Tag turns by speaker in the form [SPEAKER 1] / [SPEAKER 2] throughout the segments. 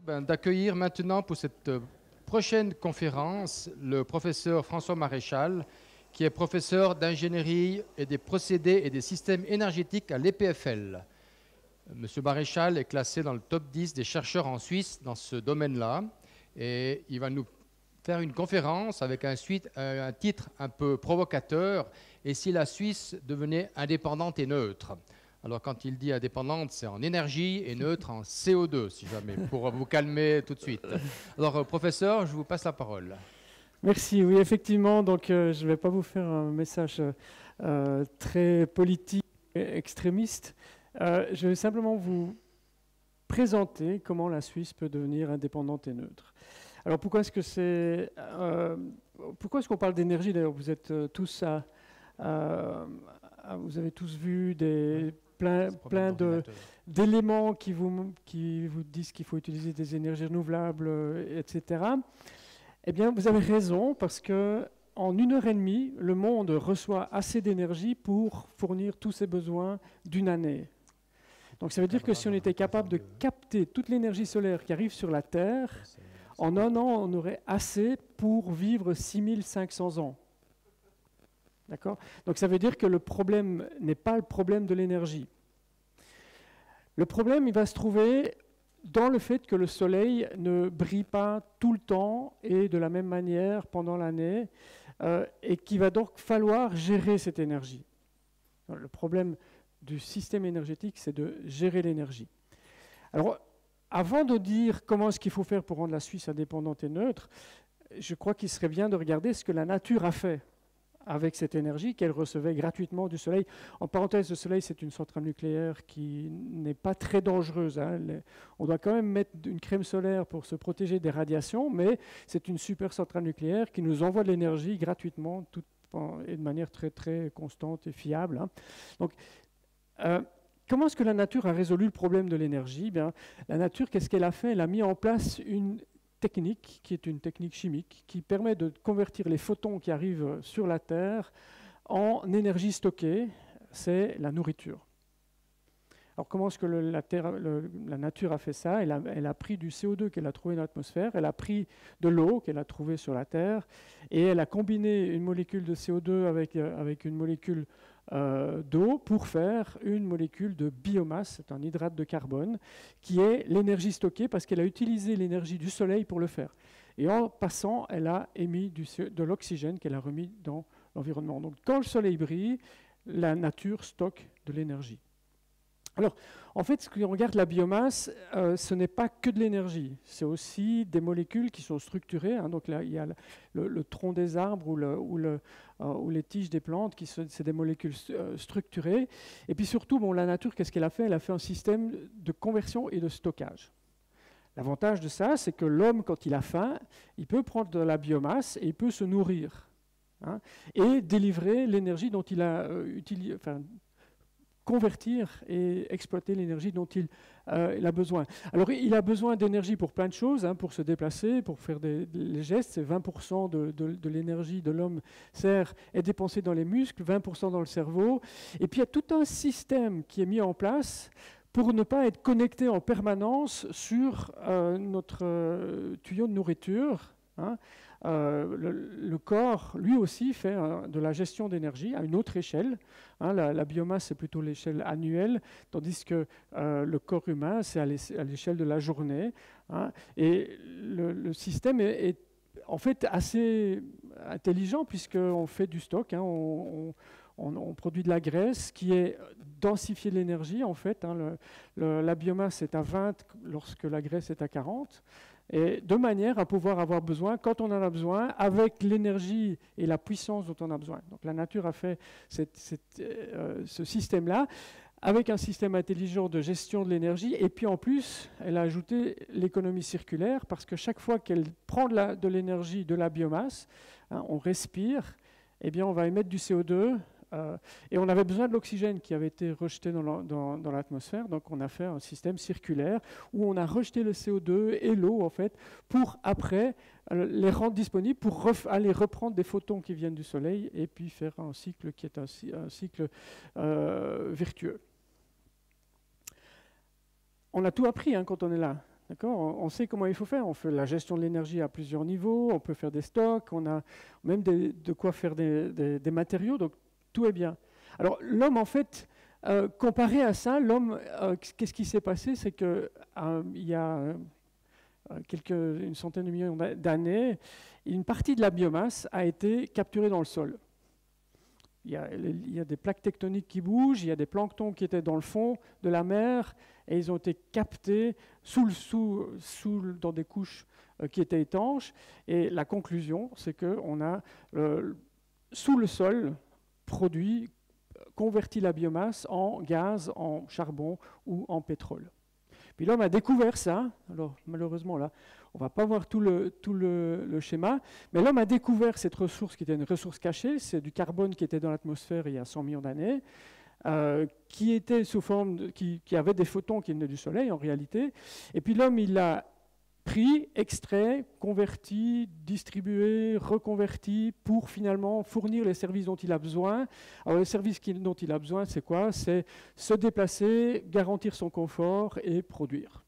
[SPEAKER 1] D'accueillir maintenant pour cette prochaine conférence le professeur François Maréchal, qui est professeur d'ingénierie et des procédés et des systèmes énergétiques à l'EPFL. Monsieur Maréchal est classé dans le top 10 des chercheurs en Suisse dans ce domaine-là et il va nous faire une conférence avec un titre un peu provocateur: et si la Suisse devenait indépendante et neutre? Alors, quand il dit indépendante, c'est en énergie et neutre en CO2, si jamais, pour vous calmer tout de suite. Alors, professeur, je vous passe la parole.
[SPEAKER 2] Merci. Oui, effectivement, donc je ne vais pas vous faire un message très politique et extrémiste. Je vais simplement vous présenter comment la Suisse peut devenir indépendante et neutre. Alors, pourquoi est-ce qu'on parle d'énergie? D'ailleurs, vous êtes tous vous avez tous vu plein d'éléments qui vous disent qu'il faut utiliser des énergies renouvelables, etc. Eh bien, vous avez raison, parce que en 1 heure et demie, le monde reçoit assez d'énergie pour fournir tous ses besoins d'une année. Donc ça veut dire que si on était capable de capter toute l'énergie solaire qui arrive sur la Terre, en un an, on aurait assez pour vivre 6500 ans. D'accord? Donc ça veut dire que le problème n'est pas le problème de l'énergie. Le problème, il va se trouver dans le fait que le soleil ne brille pas tout le temps et de la même manière pendant l'année, et qu'il va donc falloir gérer cette énergie. Le problème du système énergétique, c'est de gérer l'énergie. Alors, avant de dire comment est-ce qu'il faut faire pour rendre la Suisse indépendante et neutre, je crois qu'il serait bien de regarder ce que la nature a fait avec cette énergie qu'elle recevait gratuitement du soleil. En parenthèse, le soleil, c'est une centrale nucléaire qui n'est pas très dangereuse, hein. On doit quand même mettre une crème solaire pour se protéger des radiations, mais c'est une super centrale nucléaire qui nous envoie de l'énergie gratuitement et de manière très, très constante et fiable, hein. Donc, comment est-ce que la nature a résolu le problème de l'énergie? Bien, la nature, qu'est-ce qu'elle a fait? Elle a mis en place une technique qui est une technique chimique qui permet de convertir les photons qui arrivent sur la Terre en énergie stockée, c'est la nourriture. Alors comment est-ce que la nature a fait ça? Elle a pris du CO2 qu'elle a trouvé dans l'atmosphère, elle a pris de l'eau qu'elle a trouvée sur la Terre, et elle a combiné une molécule de CO2 avec une molécule d'eau pour faire une molécule de biomasse, c'est un hydrate de carbone, qui est l'énergie stockée parce qu'elle a utilisé l'énergie du soleil pour le faire. Et en passant, elle a émis de l'oxygène qu'elle a remis dans l'environnement. Donc quand le soleil brille, la nature stocke de l'énergie. Alors, en fait, quand on regarde la biomasse, ce n'est pas que de l'énergie, c'est aussi des molécules qui sont structurées, hein. Donc là, il y a le tronc des arbres ou les tiges des plantes, c'est des molécules structurées. Et puis surtout, bon, la nature, qu'est-ce qu'elle a fait? Elle a fait un système de conversion et de stockage. L'avantage de ça, c'est que l'homme, quand il a faim, il peut prendre de la biomasse et il peut se nourrir, hein, et délivrer l'énergie dont il a convertir et exploiter l'énergie dont il a besoin. Alors, il a besoin d'énergie pour plein de choses, hein, pour se déplacer, pour faire les gestes. C'est 20% de l'énergie de l'homme est dépensée dans les muscles, 20% dans le cerveau. Et puis, il y a tout un système qui est mis en place pour ne pas être connecté en permanence sur notre tuyau de nourriture, hein. Le corps, lui aussi, fait de la gestion d'énergie à une autre échelle, hein. La biomasse, c'est plutôt l'échelle annuelle, tandis que le corps humain, c'est à l'échelle de la journée, hein. Et le système est en fait assez intelligent, puisqu'on fait du stock, hein. On produit de la graisse qui est densifiée de l'énergie, en fait, hein. La biomasse est à 20 lorsque la graisse est à 40. Et de manière à pouvoir avoir besoin, quand on en a besoin, avec l'énergie et la puissance dont on a besoin. Donc la nature a fait ce système-là, avec un système intelligent de gestion de l'énergie, et puis en plus, elle a ajouté l'économie circulaire, parce que chaque fois qu'elle prend de l'énergie de la biomasse, hein, on respire, eh bien on va émettre du CO2, et on avait besoin de l'oxygène qui avait été rejeté dans l'atmosphère, donc on a fait un système circulaire où on a rejeté le CO2 et l'eau, en fait, pour après les rendre disponibles pour aller reprendre des photons qui viennent du soleil et puis faire un cycle qui est un cycle vertueux. On a tout appris, hein, quand on est là. D'accord ? On sait comment il faut faire. On fait la gestion de l'énergie à plusieurs niveaux, on peut faire des stocks, on a même de quoi faire des matériaux, donc tout est bien. Alors l'homme, en fait, comparé à ça, l'homme, qu'est-ce qui s'est passé? C'est qu'il y a une centaine de millions d'années, une partie de la biomasse a été capturée dans le sol. Il y a des plaques tectoniques qui bougent, il y a des planctons qui étaient dans le fond de la mer, et ils ont été captés dans des couches qui étaient étanches. Et la conclusion, c'est qu'on a, sous le sol, converti la biomasse en gaz, en charbon ou en pétrole. Puis l'homme a découvert ça. Alors malheureusement là, on ne va pas voir tout le schéma, mais l'homme a découvert cette ressource qui était une ressource cachée, c'est du carbone qui était dans l'atmosphère il y a 100 millions d'années, qui était sous forme qui avait des photons qui venaient du soleil en réalité. Et puis l'homme, il l'a pris, extrait, converti, distribué, reconverti pour finalement fournir les services dont il a besoin. Alors les services dont il a besoin, c'est quoi? C'est se déplacer, garantir son confort et produire.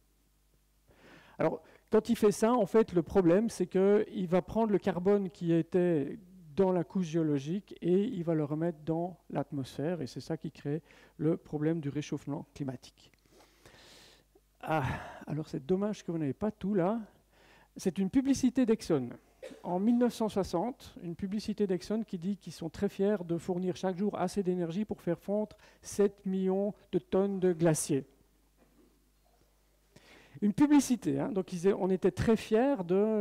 [SPEAKER 2] Alors quand il fait ça, en fait, le problème, c'est qu'il va prendre le carbone qui était dans la couche géologique et il va le remettre dans l'atmosphère, et c'est ça qui crée le problème du réchauffement climatique. Alors c'est dommage que vous n'avez pas tout là. C'est une publicité d'Exxon. En 1960, une publicité d'Exxon qui dit qu'ils sont très fiers de fournir chaque jour assez d'énergie pour faire fondre 7 millions de tonnes de glaciers. Une publicité, hein, donc on était très fiers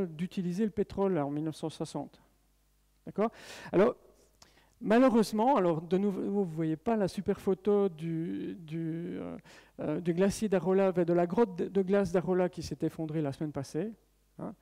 [SPEAKER 2] d'utiliser le pétrole là, en 1960. D'accord ? Alors, malheureusement, de nouveau, vous ne voyez pas la super photo du glacier d'Arola, de la grotte de glace d'Arola qui s'est effondrée la semaine passée. Hein.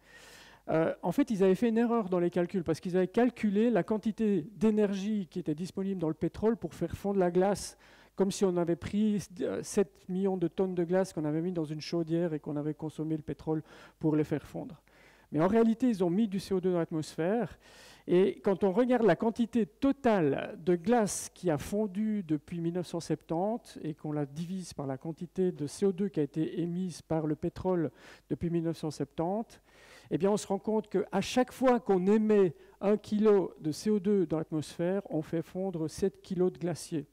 [SPEAKER 2] En fait, ils avaient fait une erreur dans les calculs, parce qu'ils avaient calculé la quantité d'énergie qui était disponible dans le pétrole pour faire fondre la glace, comme si on avait pris 7 millions de tonnes de glace qu'on avait mis dans une chaudière et qu'on avait consommé le pétrole pour les faire fondre. Mais en réalité, ils ont mis du CO2 dans l'atmosphère. Et quand on regarde la quantité totale de glace qui a fondu depuis 1970 et qu'on la divise par la quantité de CO2 qui a été émise par le pétrole depuis 1970, eh bien on se rend compte qu'à chaque fois qu'on émet 1 kg de CO2 dans l'atmosphère, on fait fondre 7 kg de glacier.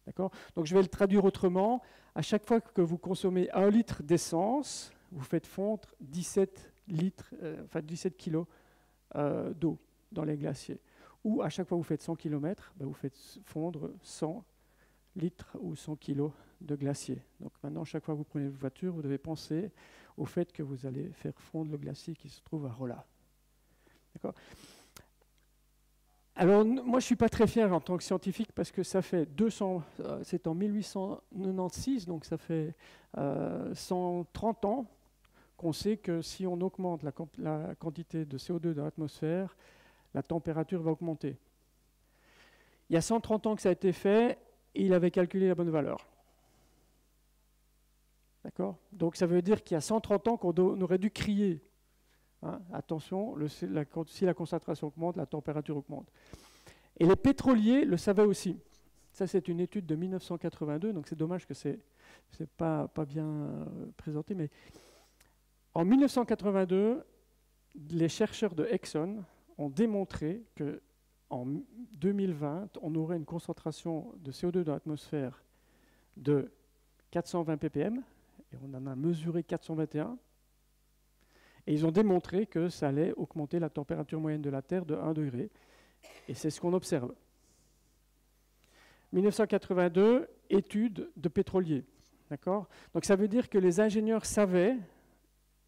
[SPEAKER 2] D'accord ? Donc je vais le traduire autrement. À chaque fois que vous consommez 1 litre d'essence, vous faites fondre 17 kg d'eau dans les glaciers. Ou à chaque fois que vous faites 100 km, vous faites fondre 100 litres ou 100 kg de glacier. Donc maintenant, chaque fois que vous prenez une voiture, vous devez penser au fait que vous allez faire fondre le glacier qui se trouve à Rolla. D'accord ? Alors, moi, je ne suis pas très fier en tant que scientifique parce que ça fait c'est en 1896, donc ça fait 130 ans qu'on sait que si on augmente la quantité de CO2 dans l'atmosphère, la température va augmenter. Il y a 130 ans que ça a été fait, et il avait calculé la bonne valeur. D'accord ? Donc ça veut dire qu'il y a 130 ans qu'on aurait dû crier. Hein, attention, si la concentration augmente, la température augmente. Et les pétroliers le savaient aussi. Ça, c'est une étude de 1982, donc c'est dommage que c'est pas bien présenté, mais en 1982, les chercheurs de Exxon ont démontré qu'en 2020, on aurait une concentration de CO2 dans l'atmosphère de 420 ppm, et on en a mesuré 421, et ils ont démontré que ça allait augmenter la température moyenne de la Terre de 1 degré, et c'est ce qu'on observe. 1982, étude de pétroliers. D'accord ? Donc ça veut dire que les ingénieurs savaient,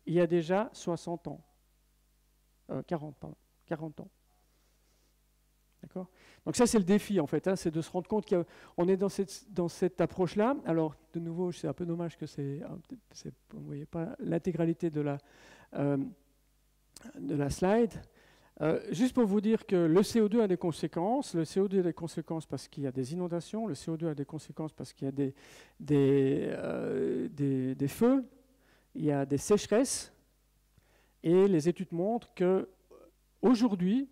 [SPEAKER 2] il y a déjà 60 ans. 40 ans. D'accord ? Donc ça, c'est le défi, en fait, hein, c'est de se rendre compte qu'on est dans cette approche-là. Alors, de nouveau, c'est un peu dommage que vous ne voyez pas l'intégralité de la slide. Juste pour vous dire que le CO2 a des conséquences. Le CO2 a des conséquences parce qu'il y a des inondations. Le CO2 a des conséquences parce qu'il y a des feux. Il y a des sécheresses. Et les études montrent qu'aujourd'hui,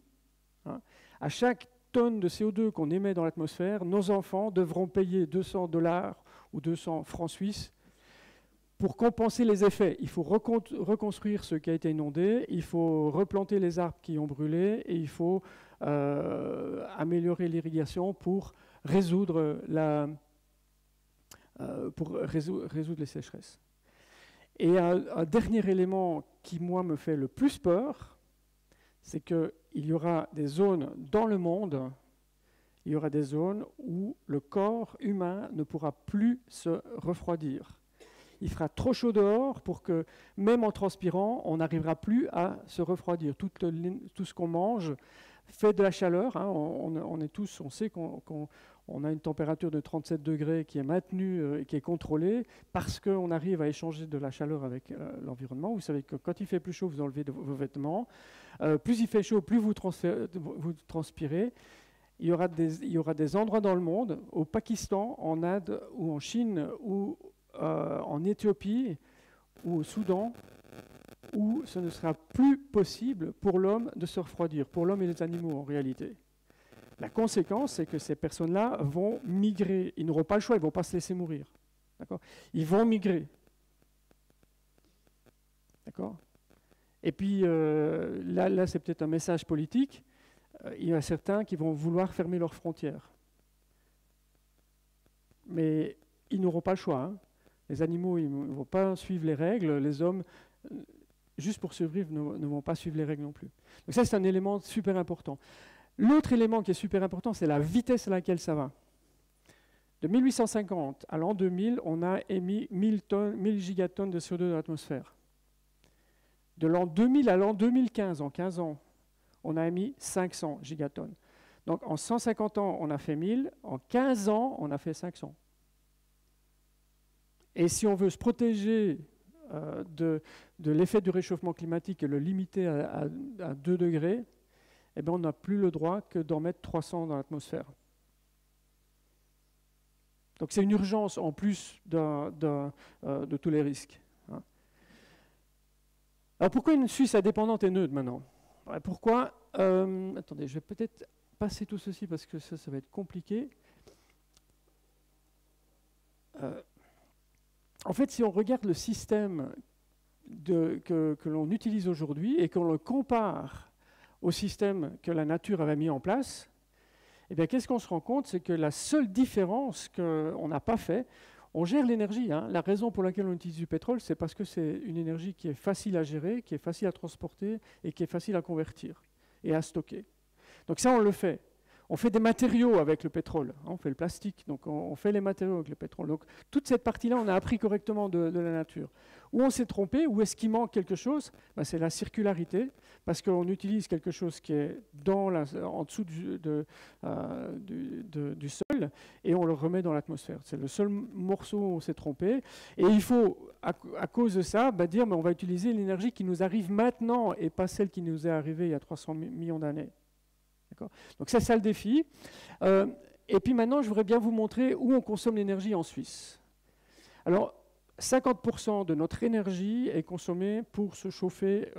[SPEAKER 2] à chaque tonne de CO2 qu'on émet dans l'atmosphère, nos enfants devront payer $200 ou 200 francs suisses pour compenser les effets, il faut reconstruire ce qui a été inondé, il faut replanter les arbres qui ont brûlé et il faut améliorer l'irrigation pour résoudre les sécheresses. Et un dernier élément qui, moi, me fait le plus peur, c'est qu'il y aura des zones dans le monde, il y aura des zones où le corps humain ne pourra plus se refroidir. Il fera trop chaud dehors pour que, même en transpirant, on n'arrivera plus à se refroidir. Tout ce qu'on mange fait de la chaleur. Hein. On sait qu'on a une température de 37 degrés qui est maintenue et qui est contrôlée parce qu'on arrive à échanger de la chaleur avec l'environnement. Vous savez que quand il fait plus chaud, vous enlevez vos vêtements. Plus il fait chaud, plus vous transpirez. Il y aura des endroits dans le monde, au Pakistan, en Inde ou en Chine ou en Éthiopie ou au Soudan, où ce ne sera plus possible pour l'homme de se refroidir, pour l'homme et les animaux en réalité. La conséquence, c'est que ces personnes-là vont migrer. Ils n'auront pas le choix, ils ne vont pas se laisser mourir. D'accord ? Ils vont migrer. D'accord ? Et puis, là c'est peut-être un message politique. Il y en a certains qui vont vouloir fermer leurs frontières. Mais ils n'auront pas le choix. Hein. Les animaux, ils ne vont pas suivre les règles. Les hommes, juste pour survivre, ne vont pas suivre les règles non plus. Donc ça, c'est un élément super important. L'autre élément qui est super important, c'est la vitesse à laquelle ça va. De 1850 à l'an 2000, on a émis 1000 gigatonnes de CO2 dans l'atmosphère. De l'an 2000 à l'an 2015, en 15 ans, on a émis 500 gigatonnes. Donc en 150 ans, on a fait 1000. En 15 ans, on a fait 500. Et si on veut se protéger de l'effet du réchauffement climatique et le limiter à 2 degrés, eh bien, on n'a plus le droit que d'en mettre 300 dans l'atmosphère. Donc c'est une urgence en plus de tous les risques. Hein. Alors pourquoi une Suisse indépendante et neutre maintenant ? Pourquoi attendez, je vais peut-être passer tout ceci parce que ça va être compliqué. En fait, si on regarde le système que l'on utilise aujourd'hui et qu'on le compare au système que la nature avait mis en place, eh bien, qu'est-ce qu'on se rend compte? C'est que la seule différence qu'on n'a pas fait, on gère l'énergie. Hein. La raison pour laquelle on utilise du pétrole, c'est parce que c'est une énergie qui est facile à gérer, qui est facile à transporter et qui est facile à convertir et à stocker. Donc ça, on le fait. On fait des matériaux avec le pétrole, hein, on fait le plastique, donc on fait les matériaux avec le pétrole. Donc toute cette partie-là, on a appris correctement de la nature. Où on s'est trompé, où est-ce qu'il manque quelque chose? Ben, c'est la circularité, parce qu'on utilise quelque chose qui est en dessous du sol, et on le remet dans l'atmosphère. C'est le seul morceau où on s'est trompé. Et il faut, à cause de ça, dire mais on va utiliser l'énergie qui nous arrive maintenant, et pas celle qui nous est arrivée il y a 300 millions d'années. Donc c'est ça le défi. Et puis maintenant, je voudrais bien vous montrer où on consomme l'énergie en Suisse. Alors, 50% de notre énergie est consommée pour se chauffer,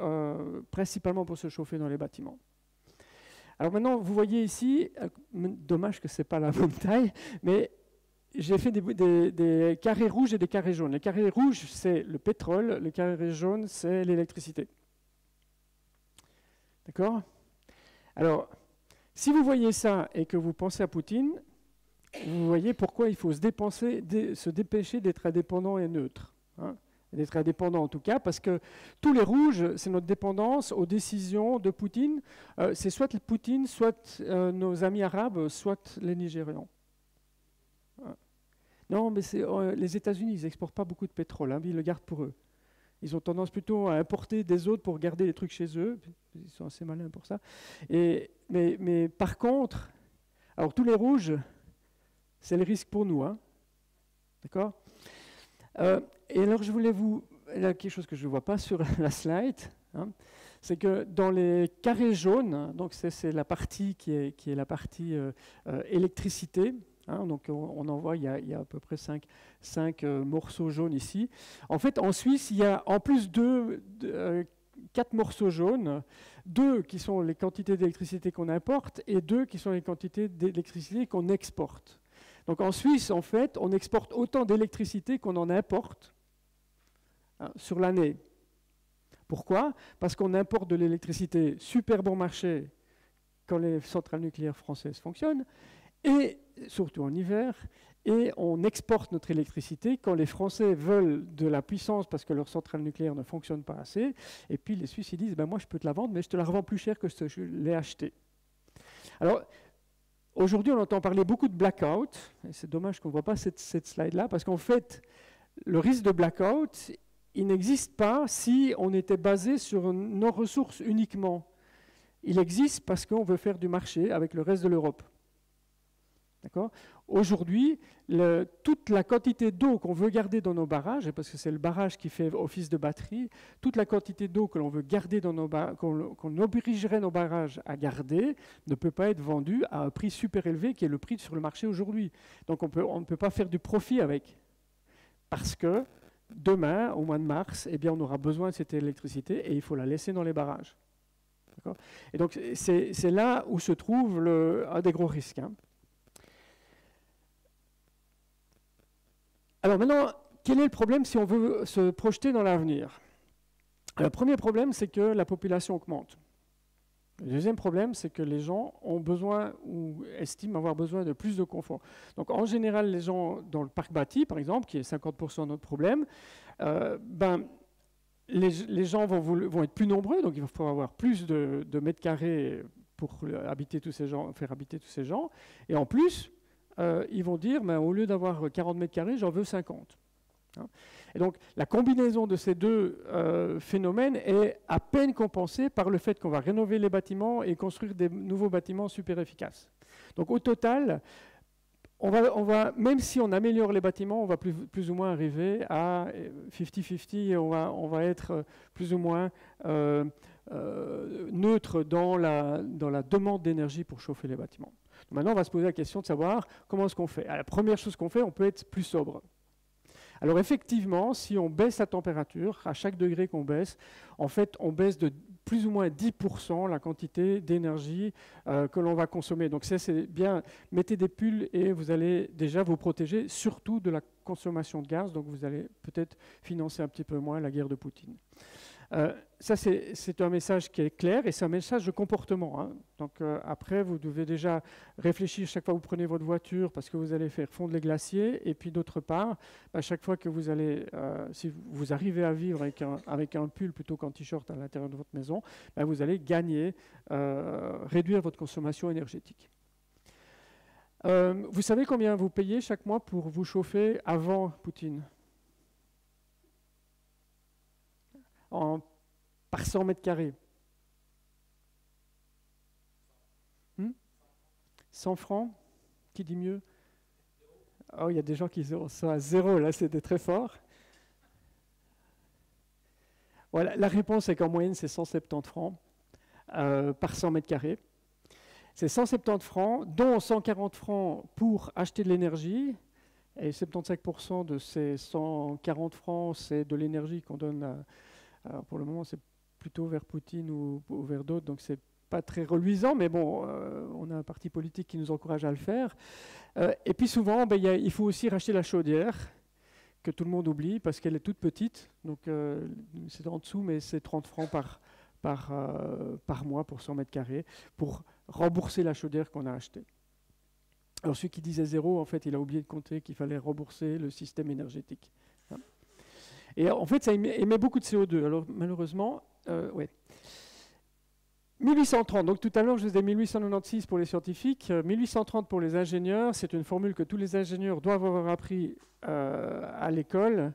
[SPEAKER 2] principalement pour se chauffer dans les bâtiments. Alors maintenant, vous voyez ici, dommage que ce n'est pas la bonne taille, mais j'ai fait des carrés rouges et des carrés jaunes. Les carrés rouges, c'est le pétrole, les carrés jaunes, c'est l'électricité. D'accord? Alors, si vous voyez ça et que vous pensez à Poutine, vous voyez pourquoi il faut se dépêcher d'être indépendant et neutre. Hein, d'être indépendant en tout cas, parce que tous les rouges, c'est notre dépendance aux décisions de Poutine. C'est soit Poutine, soit nos amis arabes, soit les Nigérians. Hein. Non, mais les États-Unis, ils n'exportent pas beaucoup de pétrole, hein, ils le gardent pour eux. Ils ont tendance plutôt à importer des autres pour garder les trucs chez eux. Ils sont assez malins pour ça. Mais par contre, alors tous les rouges, c'est le risque pour nous. Hein. D'accord ? Et alors je voulais là, quelque chose que je ne vois pas sur la slide, hein, c'est que dans les carrés jaunes, donc c'est la partie qui est la partie électricité. Hein, donc on en voit, il y a à peu près 5 morceaux jaunes ici. En fait, en Suisse, il y a en plus 4 morceaux jaunes, 2 qui sont les quantités d'électricité qu'on importe et 2 qui sont les quantités d'électricité qu'on exporte. Donc en Suisse, en fait, on exporte autant d'électricité qu'on en importe. hein, sur l'année. Pourquoi? Parce qu'on importe de l'électricité super bon marché quand les centrales nucléaires françaises fonctionnent, et surtout en hiver, et on exporte notre électricité quand les Français veulent de la puissance parce que leur centrale nucléaire ne fonctionne pas assez, et puis les Suisses ils disent ben moi je peux te la vendre, mais je te la revends plus cher que ce que je l'ai achetée. Alors, aujourd'hui on entend parler beaucoup de blackout, et c'est dommage qu'on ne voit pas cette slide-là, parce qu'en fait, le risque de blackout, il n'existe pas si on était basé sur nos ressources uniquement. Il existe parce qu'on veut faire du marché avec le reste de l'Europe. D'accord ? Aujourd'hui, toute la quantité d'eau qu'on veut garder dans nos barrages, parce que c'est le barrage qui fait office de batterie, toute la quantité d'eau que l'on veut garder dans nos qu'on obligerait nos barrages à garder, ne peut pas être vendue à un prix super élevé qui est le prix sur le marché aujourd'hui. Donc on ne peut pas faire du profit avec. Parce que demain, au mois de mars, eh bien, on aura besoin de cette électricité et il faut la laisser dans les barrages. D'accord ? Et donc c'est là où se trouve un des gros risques. Hein. Alors maintenant, quel est le problème si on veut se projeter dans l'avenir? Le premier problème, c'est que la population augmente. Le deuxième problème, c'est que les gens ont besoin ou estiment avoir besoin de plus de confort. Donc en général, les gens dans le parc bâti, par exemple, qui est 50% de notre problème, les gens vont être plus nombreux, donc il va falloir avoir plus de mètres carrés pour habiter tous ces gens, faire habiter tous ces gens. Et en plus, ils vont dire, au lieu d'avoir 40 mètres carrés, j'en veux 50. Hein. Et donc, la combinaison de ces deux phénomènes est à peine compensée par le fait qu'on va rénover les bâtiments et construire des nouveaux bâtiments super efficaces. Donc, au total, même si on améliore les bâtiments, on va plus ou moins arriver à 50-50 et on va être plus ou moins neutre dans la demande d'énergie pour chauffer les bâtiments. Donc maintenant, on va se poser la question de savoir comment est-ce qu'on fait. La première chose qu'on fait, on peut être plus sobre. Alors effectivement, si on baisse la température, à chaque degré qu'on baisse, en fait, on baisse de plus ou moins 10% la quantité d'énergie que l'on va consommer. Donc c'est bien, mettez des pulls et vous allez déjà vous protéger, surtout de la consommation de gaz, donc vous allez peut-être financer un petit peu moins la guerre de Poutine. Ça, c'est un message qui est clair et c'est un message de comportement. Hein. Donc après, vous devez déjà réfléchir chaque fois que vous prenez votre voiture parce que vous allez faire fondre les glaciers. Et puis d'autre part, chaque fois que vous allez, si vous arrivez à vivre avec un pull plutôt qu'un t-shirt à l'intérieur de votre maison, vous allez gagner, réduire votre consommation énergétique. Vous savez combien vous payez chaque mois pour vous chauffer avant Poutine ? Par 100 mètres carrés. 100 francs? Qui dit mieux? Oh, il y a des gens qui sont à zéro, là, c'était très fort. Voilà, la réponse est qu'en moyenne, c'est 170 francs par 100 mètres carrés. C'est 170 francs, dont 140 francs pour acheter de l'énergie. Et 75% de ces 140 francs, c'est de l'énergie qu'on donne alors pour le moment, c'est plutôt vers Poutine ou vers d'autres, donc c'est pas très reluisant, mais bon, on a un parti politique qui nous encourage à le faire. Et puis souvent, il faut aussi racheter la chaudière, que tout le monde oublie, parce qu'elle est toute petite, donc c'est en dessous, mais c'est 30 francs par mois pour 100 mètres carrés, pour rembourser la chaudière qu'on a achetée. Alors celui qui disait zéro, en fait, il a oublié de compter qu'il fallait rembourser le système énergétique. Et en fait, ça émet beaucoup de CO2. Alors, malheureusement, ouais. 1830, donc tout à l'heure, je disais 1896 pour les scientifiques, 1830 pour les ingénieurs. C'est une formule que tous les ingénieurs doivent avoir appris à l'école.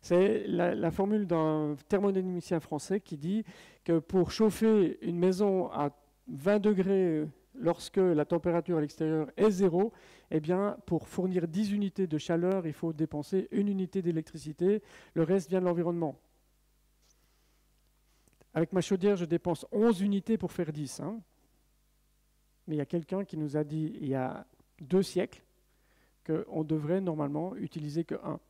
[SPEAKER 2] C'est la formule d'un thermodynamicien français qui dit que pour chauffer une maison à 20 degrés lorsque la température à l'extérieur est zéro, eh bien, pour fournir 10 unités de chaleur, il faut dépenser 1 unité d'électricité. Le reste vient de l'environnement. Avec ma chaudière, je dépense 11 unités pour faire 10. Hein. Mais il y a quelqu'un qui nous a dit, il y a 2 siècles, qu'on devrait normalement utiliser que 1.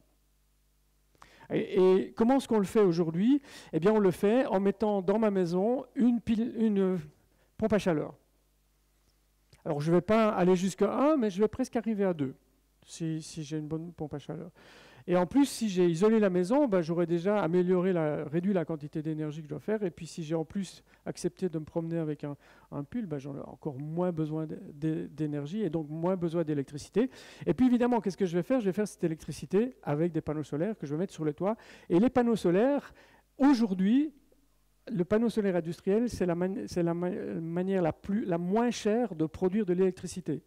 [SPEAKER 2] Et comment est-ce qu'on le fait aujourd'hui? Eh bien, on le fait en mettant dans ma maison une pompe à chaleur. Alors, je ne vais pas aller jusqu'à 1, mais je vais presque arriver à 2, si j'ai une bonne pompe à chaleur. Et en plus, si j'ai isolé la maison, ben, j'aurais déjà réduit la quantité d'énergie que je dois faire. Et puis si j'ai en plus accepté de me promener avec un pull, ben, j'en ai encore moins besoin d'énergie et donc moins besoin d'électricité. Et puis évidemment, qu'est-ce que je vais faire? Je vais faire cette électricité avec des panneaux solaires que je vais mettre sur le toit. Et les panneaux solaires, aujourd'hui, le panneau solaire industriel, c'est la manière la moins chère de produire de l'électricité.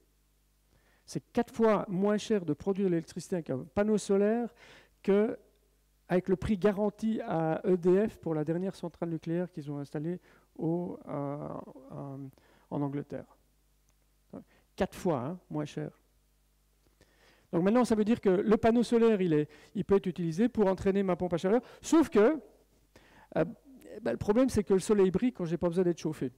[SPEAKER 2] C'est 4 fois moins cher de produire de l'électricité avec un panneau solaire qu'avec le prix garanti à EDF pour la dernière centrale nucléaire qu'ils ont installée en Angleterre. 4 fois moins cher. Donc maintenant, ça veut dire que le panneau solaire, il peut être utilisé pour entraîner ma pompe à chaleur, sauf que le problème, c'est que le soleil brille quand je n'ai pas besoin d'être chauffé.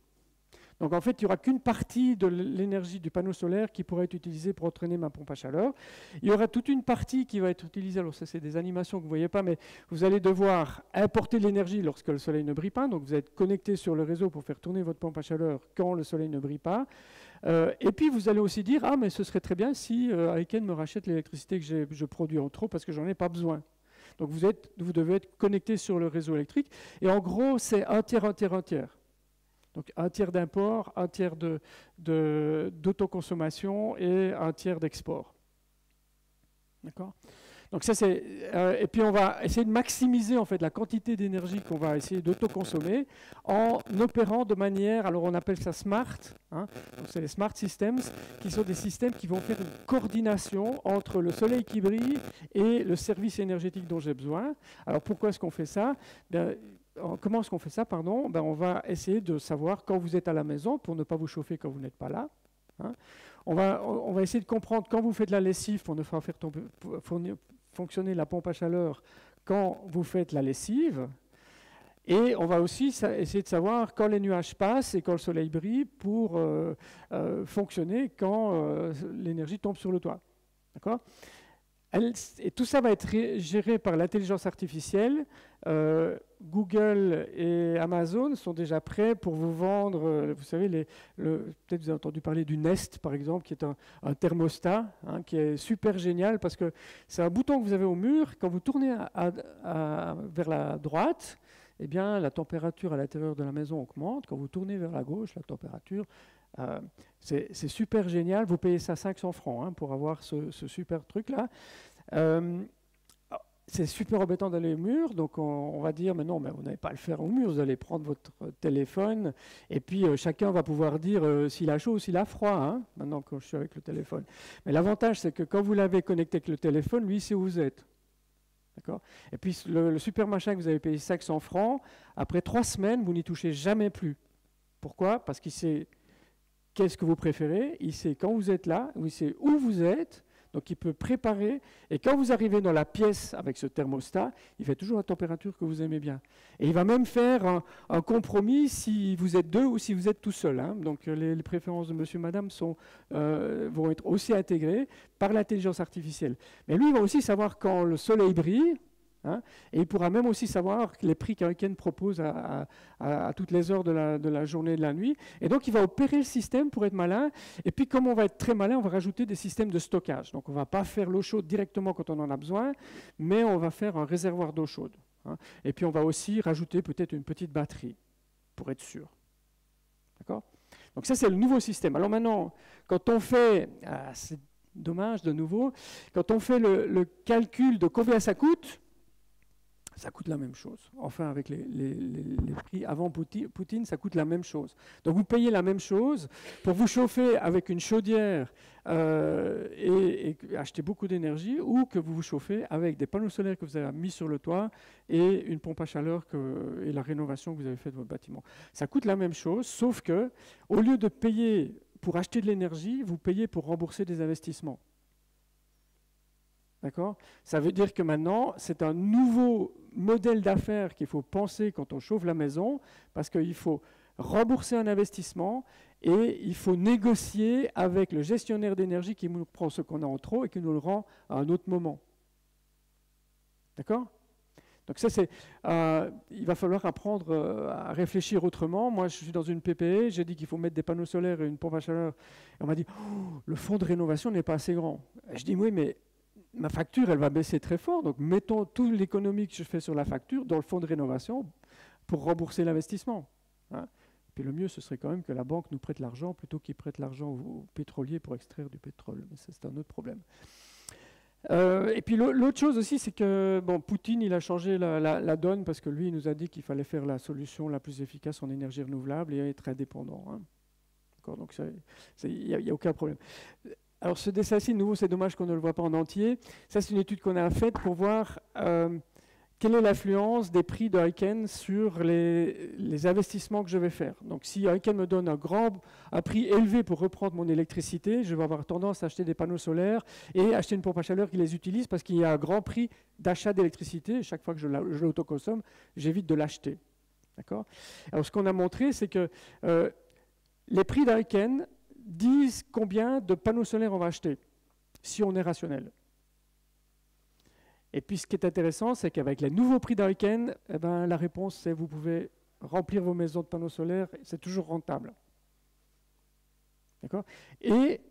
[SPEAKER 2] Donc en fait, il n'y aura qu'une partie de l'énergie du panneau solaire qui pourra être utilisée pour entraîner ma pompe à chaleur. Il y aura toute une partie qui va être utilisée, alors ça c'est des animations que vous ne voyez pas, mais vous allez devoir importer de l'énergie lorsque le soleil ne brille pas. Donc vous êtes connecté sur le réseau pour faire tourner votre pompe à chaleur quand le soleil ne brille pas. Et puis vous allez aussi dire, ah mais ce serait très bien si Aiken me rachète l'électricité que je produis en trop parce que j'en ai pas besoin. Donc vous devez être connecté sur le réseau électrique. Et en gros, c'est un tiers, un tiers, un tiers. Donc un tiers d'import, un tiers d'autoconsommation et un tiers d'export. D'accord? Donc ça c'est et puis on va essayer de maximiser en fait la quantité d'énergie qu'on va essayer d'autoconsommer en opérant de manière, alors on appelle ça smart, donc c'est les smart systems, qui sont des systèmes qui vont faire une coordination entre le soleil qui brille et le service énergétique dont j'ai besoin. Alors pourquoi est-ce qu'on fait ça? Comment est-ce qu'on fait ça, pardon? On va essayer de savoir quand vous êtes à la maison pour ne pas vous chauffer quand vous n'êtes pas là. On va essayer de comprendre quand vous faites la lessive pour ne pas faire fonctionner la pompe à chaleur quand vous faites la lessive. Et on va aussi essayer de savoir quand les nuages passent et quand le soleil brille pour fonctionner quand l'énergie tombe sur le toit. D'accord ? Et tout ça va être géré par l'intelligence artificielle. Google et Amazon sont déjà prêts pour vous vendre, vous savez, peut-être vous avez entendu parler du Nest, par exemple, qui est un thermostat, qui est super génial parce que c'est un bouton que vous avez au mur. Quand vous tournez vers la droite, eh bien, la température à l'intérieur de la maison augmente. Quand vous tournez vers la gauche, la température... c'est super génial, vous payez ça 500 francs pour avoir ce super truc-là. C'est super embêtant d'aller au mur, donc on va dire, mais non, mais vous n'allez pas le faire au mur, vous allez prendre votre téléphone, et puis chacun va pouvoir dire s'il a chaud ou s'il a froid, maintenant quand je suis avec le téléphone. Mais l'avantage, c'est que quand vous l'avez connecté avec le téléphone, lui, il sait où vous êtes. D'accord ? Et puis le super machin que vous avez payé 500 francs, après 3 semaines, vous n'y touchez jamais plus. Pourquoi ? Parce qu'il sait... Qu'est-ce que vous préférez? Il sait quand vous êtes là, il sait où vous êtes, donc il peut préparer. Et quand vous arrivez dans la pièce avec ce thermostat, il fait toujours la température que vous aimez bien. Et il va même faire un compromis si vous êtes 2 ou si vous êtes tout seul. Donc les préférences de monsieur, madame vont être aussi intégrées par l'intelligence artificielle. Mais lui, il va aussi savoir quand le soleil brille. Et il pourra même aussi savoir les prix qu'Aiken propose à toutes les heures de la journée et de la nuit. Et donc, il va opérer le système pour être malin. Et puis, comme on va être très malin, on va rajouter des systèmes de stockage. Donc, on ne va pas faire l'eau chaude directement quand on en a besoin, mais on va faire un réservoir d'eau chaude. Et puis, on va aussi rajouter peut-être une petite batterie, pour être sûr. D'accord ? Donc, ça, c'est le nouveau système. Alors maintenant, quand on fait... c'est dommage, de nouveau. Quand on fait le calcul de combien ça coûte la même chose. Enfin, avec les prix avant Poutine, ça coûte la même chose. Donc, vous payez la même chose pour vous chauffer avec une chaudière et acheter beaucoup d'énergie, ou que vous vous chauffez avec des panneaux solaires que vous avez mis sur le toit et une pompe à chaleur et la rénovation que vous avez faite de votre bâtiment. Ça coûte la même chose, sauf que au lieu de payer pour acheter de l'énergie, vous payez pour rembourser des investissements. D'accord ? Ça veut dire que maintenant, c'est un nouveau modèle d'affaires qu'il faut penser quand on chauffe la maison, parce qu'il faut rembourser un investissement et il faut négocier avec le gestionnaire d'énergie qui nous prend ce qu'on a en trop et qui nous le rend à un autre moment. D'accord ? Donc ça, il va falloir apprendre à réfléchir autrement. Moi, je suis dans une PPE, j'ai dit qu'il faut mettre des panneaux solaires et une pompe à chaleur. Et on m'a dit, le fonds de rénovation n'est pas assez grand. Et je dis, oui, mais ma facture, elle va baisser très fort. Donc, mettons toute l'économie que je fais sur la facture dans le fonds de rénovation pour rembourser l'investissement. Hein. Puis le mieux, ce serait quand même que la banque nous prête l'argent plutôt qu'il prête l'argent aux pétroliers pour extraire du pétrole. Mais ça, c'est un autre problème. Et puis l'autre chose aussi, c'est que bon, Poutine, il a changé la donne parce que lui, il nous a dit qu'il fallait faire la solution la plus efficace en énergie renouvelable et être indépendant. Hein. Donc il n'y a aucun problème. Alors ce dessin-ci, de nouveau, c'est dommage qu'on ne le voit pas en entier. Ça, c'est une étude qu'on a faite pour voir quelle est l'influence des prix de Heiken sur les investissements que je vais faire. Donc si Heiken me donne un prix élevé pour reprendre mon électricité, je vais avoir tendance à acheter des panneaux solaires et acheter une pompe à chaleur qui les utilise parce qu'il y a un grand prix d'achat d'électricité. Chaque fois que je l'autoconsomme, j'évite de l'acheter. D'accord ? Alors ce qu'on a montré, c'est que les prix d'Heiken disent combien de panneaux solaires on va acheter, si on est rationnel. Et puis ce qui est intéressant, c'est qu'avec les nouveaux prix d'Heiken, eh ben, la réponse c'est vous pouvez remplir vos maisons de panneaux solaires, c'est toujours rentable. D'accord ? Et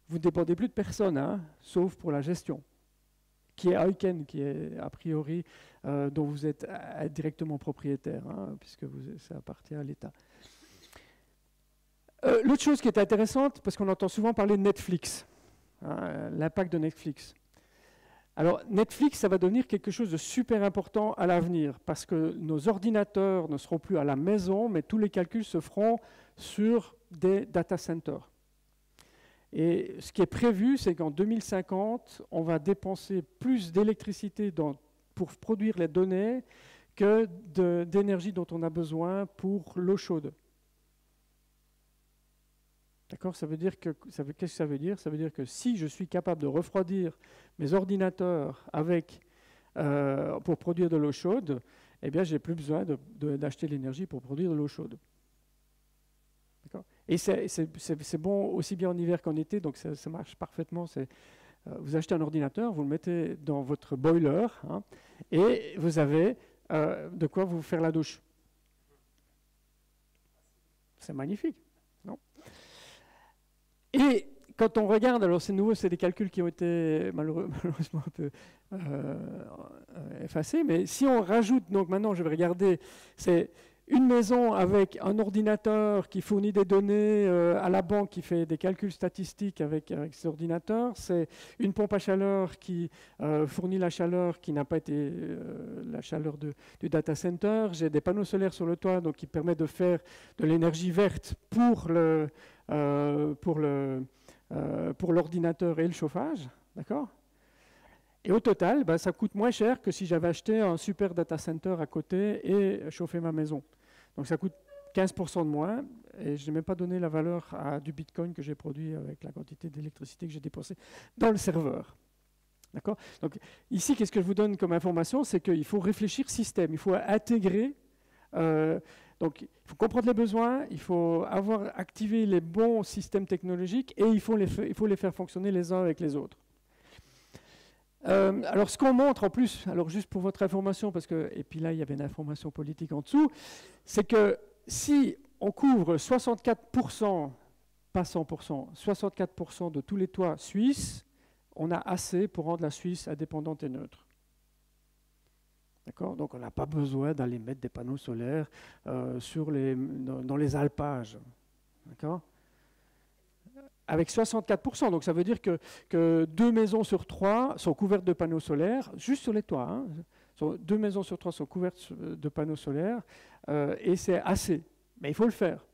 [SPEAKER 2] vous ne dépendez plus de personne, hein, sauf pour la gestion, qui est Heiken, qui est a priori dont vous êtes directement propriétaire, hein, puisque ça appartient à l'État. L'autre chose qui est intéressante, parce qu'on entend souvent parler de Netflix, hein, l'impact de Netflix. Alors Netflix, ça va devenir quelque chose de super important à l'avenir, parce que nos ordinateurs ne seront plus à la maison, mais tous les calculs se feront sur des data centers. Et ce qui est prévu, c'est qu'en 2050, on va dépenser plus d'électricité pour produire les données que d'énergie dont on a besoin pour l'eau chaude. D'accord ? Ça veut dire que, qu'est-ce que ça veut dire ? Ça veut dire que si je suis capable de refroidir mes ordinateurs pour produire de l'eau chaude, eh bien, je n'ai plus besoin d'acheter l'énergie pour produire de l'eau chaude. D'accord ? Et c'est bon aussi bien en hiver qu'en été, donc ça marche parfaitement. Vous achetez un ordinateur, vous le mettez dans votre boiler, hein, et vous avez de quoi vous faire la douche. C'est magnifique. Non ? Et quand on regarde, alors c'est nouveau, c'est des calculs qui ont été malheureusement un peu effacés, mais si on rajoute, donc maintenant je vais regarder, c'est une maison avec un ordinateur qui fournit des données à la banque, qui fait des calculs statistiques avec ces ordinateurs, c'est une pompe à chaleur qui fournit la chaleur qui n'a pas été la chaleur du data center, j'ai des panneaux solaires sur le toit donc, qui permettent de faire de l'énergie verte pour l'ordinateur et le chauffage, d'accord ? Et au total, ça coûte moins cher que si j'avais acheté un super data center à côté et chauffé ma maison. Donc ça coûte 15% de moins, et je n'ai même pas donné la valeur du Bitcoin que j'ai produit avec la quantité d'électricité que j'ai dépensée dans le serveur. D'accord ? Donc ici, qu'est-ce que je vous donne comme information ? C'est qu'il faut réfléchir système, il faut intégrer. Donc, il faut comprendre les besoins, il faut avoir activé les bons systèmes technologiques et il faut les faire fonctionner les uns avec les autres. Alors, ce qu'on montre en plus, alors juste pour votre information, et puis là, il y avait une information politique en dessous, c'est que si on couvre 64%, pas 100%, 64% de tous les toits suisses, on a assez pour rendre la Suisse indépendante et neutre. D'accord ? Donc on n'a pas besoin d'aller mettre des panneaux solaires dans les alpages. D'accord ? Avec 64%, donc ça veut dire que 2 maisons sur 3 sont couvertes de panneaux solaires, juste sur les toits. Hein. 2 maisons sur 3 sont couvertes de panneaux solaires, et c'est assez. Mais il faut le faire.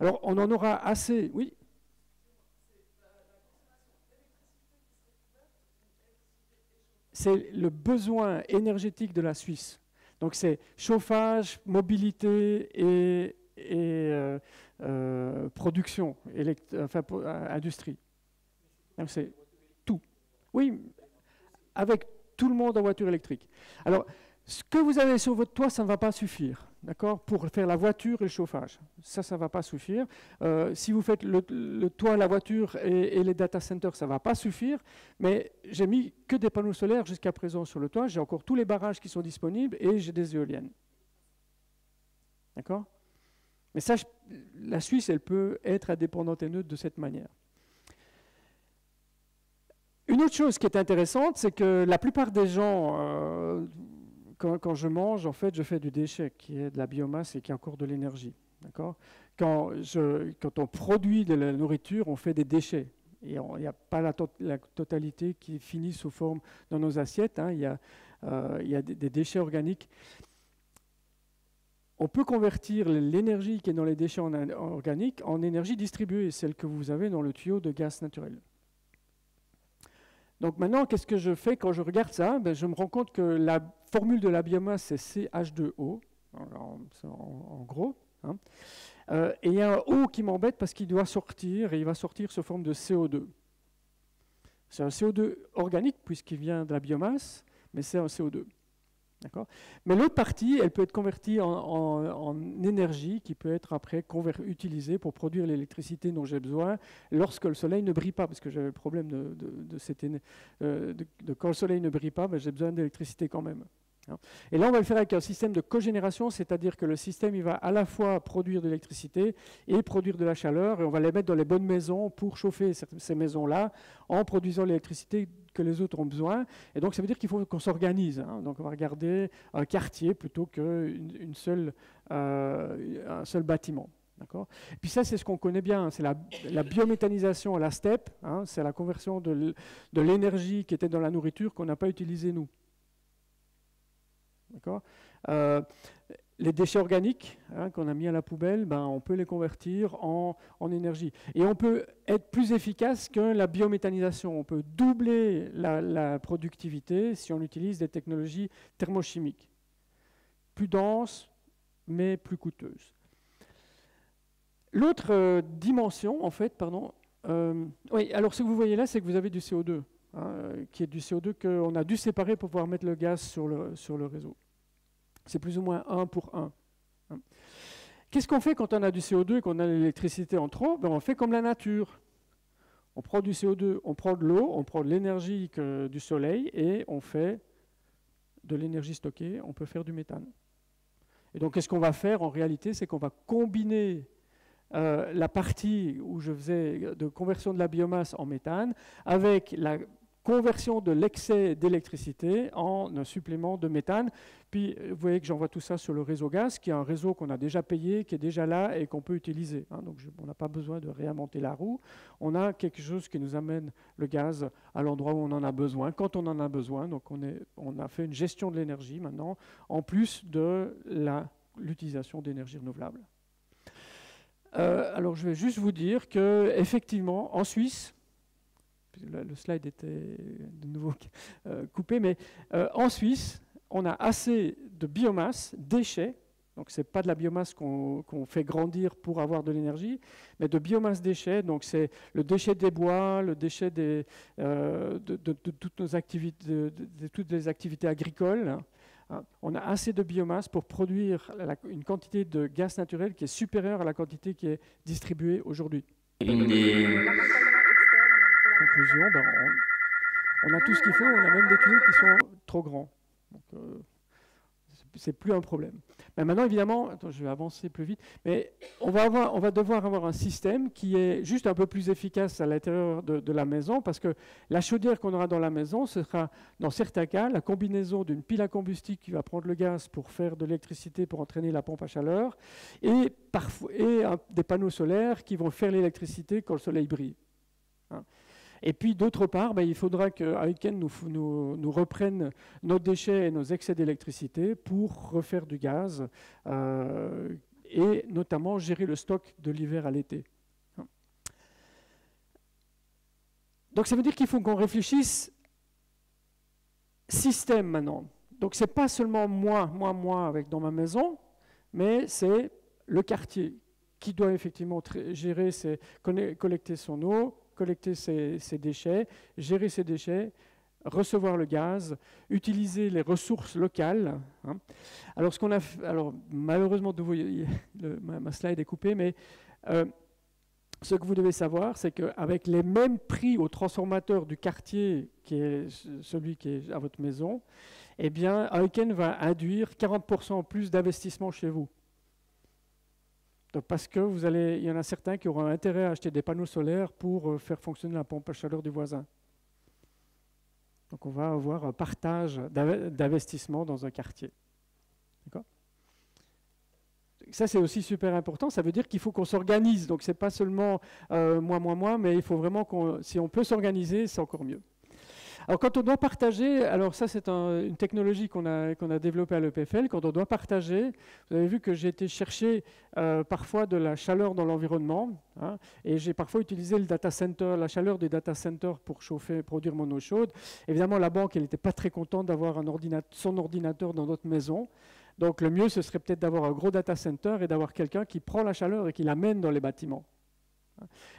[SPEAKER 2] Alors on en aura assez, oui. C'est le besoin énergétique de la Suisse. Donc c'est chauffage, mobilité et production, industrie. Donc c'est tout. Oui, avec tout le monde en voiture électrique. Alors, ce que vous avez sur votre toit, ça ne va pas suffire, d'accord, pour faire la voiture et le chauffage. Ça ne va pas suffire. Si vous faites le toit, la voiture et les data centers, ça ne va pas suffire. Mais j'ai mis que des panneaux solaires jusqu'à présent sur le toit. J'ai encore tous les barrages qui sont disponibles et j'ai des éoliennes. D'accord ? Mais ça, la Suisse, elle peut être indépendante et neutre de cette manière. Une autre chose qui est intéressante, c'est que la plupart des gens, quand je mange, en fait, je fais du déchet, qui est de la biomasse et qui est encore de l'énergie. D'accord ? Quand on produit de la nourriture, on fait des déchets. Et il n'y a pas la totalité qui finit sous forme dans nos assiettes. Hein. Il y a des déchets organiques. On peut convertir l'énergie qui est dans les déchets organiques en énergie distribuée, celle que vous avez dans le tuyau de gaz naturel. Donc maintenant, qu'est-ce que je fais quand je regarde ça? Je me rends compte que la formule de la biomasse, c'est CH2O, en gros. Hein. Et il y a un O qui m'embête parce qu'il doit sortir, et il va sortir sous forme de CO2. C'est un CO2 organique, puisqu'il vient de la biomasse, mais c'est un CO2. Mais l'autre partie, elle peut être convertie en énergie qui peut être après utilisée pour produire l'électricité dont j'ai besoin lorsque le soleil ne brille pas, parce que j'avais le problème de quand le soleil ne brille pas, j'ai besoin d'électricité quand même. Et là, on va le faire avec un système de cogénération, c'est-à-dire que le système il va à la fois produire de l'électricité et produire de la chaleur, et on va les mettre dans les bonnes maisons pour chauffer ces maisons-là en produisant l'électricité que les autres ont besoin. Et donc, ça veut dire qu'il faut qu'on s'organise. Hein. Donc, on va regarder un quartier plutôt qu'un seul bâtiment. Et puis ça, c'est ce qu'on connaît bien, c'est la biométhanisation à la steppe, hein, c'est la conversion de l'énergie qui était dans la nourriture qu'on n'a pas utilisée nous. Les déchets organiques hein, qu'on a mis à la poubelle, on peut les convertir en énergie. Et on peut être plus efficace que la biométhanisation. On peut doubler la productivité si on utilise des technologies thermochimiques. Plus denses, mais plus coûteuses. L'autre dimension, en fait, oui, alors ce que vous voyez là, c'est que vous avez du CO2. Qui est du CO2 qu'on a dû séparer pour pouvoir mettre le gaz sur le réseau. C'est plus ou moins 1 pour 1. Qu'est-ce qu'on fait quand on a du CO2 et qu'on a l'électricité en trop? On fait comme la nature. On prend du CO2, on prend de l'eau, on prend de l'énergie du soleil et on fait de l'énergie stockée, on peut faire du méthane. Et donc qu'est-ce qu'on va faire en réalité? C'est qu'on va combiner la partie où je faisais de conversion de la biomasse en méthane avec la conversion de l'excès d'électricité en un supplément de méthane. Puis vous voyez que j'envoie tout ça sur le réseau gaz, qui est un réseau qu'on a déjà payé, qui est déjà là et qu'on peut utiliser. Hein. Donc on n'a pas besoin de réinventer la roue. On a quelque chose qui nous amène le gaz à l'endroit où on en a besoin, quand on en a besoin. Donc on a fait une gestion de l'énergie maintenant, en plus de l'utilisation d'énergie renouvelable. Alors je vais juste vous dire qu'effectivement, en Suisse, le slide était de nouveau coupé, mais en Suisse, on a assez de biomasse, déchets, donc ce n'est pas de la biomasse qu'on fait grandir pour avoir de l'énergie, mais de biomasse déchets, donc c'est le déchet des bois, le déchet de toutes nos activités, de toutes les activités agricoles. On a assez de biomasse pour produire une quantité de gaz naturel qui est supérieure à la quantité qui est distribuée aujourd'hui. Conclusion, on a tout ce qu'il faut, on a même des tuyaux qui sont trop grands. Donc, c'est plus un problème. Mais maintenant, évidemment, je vais avancer plus vite, mais on va devoir avoir un système qui est juste un peu plus efficace à l'intérieur de la maison, parce que la chaudière qu'on aura dans la maison, ce sera, dans certains cas, la combinaison d'une pile à combustible qui va prendre le gaz pour faire de l'électricité, pour entraîner la pompe à chaleur, et des panneaux solaires qui vont faire l'électricité quand le soleil brille. Hein. Et puis, d'autre part, il faudra que Heuken nous reprenne nos déchets et nos excès d'électricité pour refaire du gaz et notamment gérer le stock de l'hiver à l'été. Donc, ça veut dire qu'il faut qu'on réfléchisse système maintenant. Donc, ce n'est pas seulement moi dans ma maison, mais c'est le quartier qui doit effectivement gérer, collecter son eau, collecter ses déchets, gérer ses déchets, recevoir le gaz, utiliser les ressources locales. Hein. Alors, ce qu'on a fait, malheureusement, ma slide est coupée, mais ce que vous devez savoir, c'est qu'avec les mêmes prix au transformateur du quartier, qui est celui qui est à votre maison, eh bien, Heuken va induire 40% plus d'investissement chez vous. Donc parce que il y en a certains qui auront intérêt à acheter des panneaux solaires pour faire fonctionner la pompe à chaleur du voisin. Donc on va avoir un partage d'investissement dans un quartier. D'accord ? Ça, c'est aussi super important. Ça veut dire qu'il faut qu'on s'organise. Donc, ce n'est pas seulement moi, mais il faut vraiment si on peut s'organiser, c'est encore mieux. Alors, quand on doit partager, alors ça, c'est une technologie qu'on a développée à l'EPFL. Quand on doit partager, vous avez vu que j'ai été chercher parfois de la chaleur dans l'environnement. Hein, et j'ai parfois utilisé le data center, la chaleur du data center pour chauffer, produire mon eau chaude. Évidemment, la banque, elle n'était pas très contente d'avoir son ordinateur dans notre maison. Donc le mieux, ce serait peut-être d'avoir un gros data center et d'avoir quelqu'un qui prend la chaleur et qui l'amène dans les bâtiments.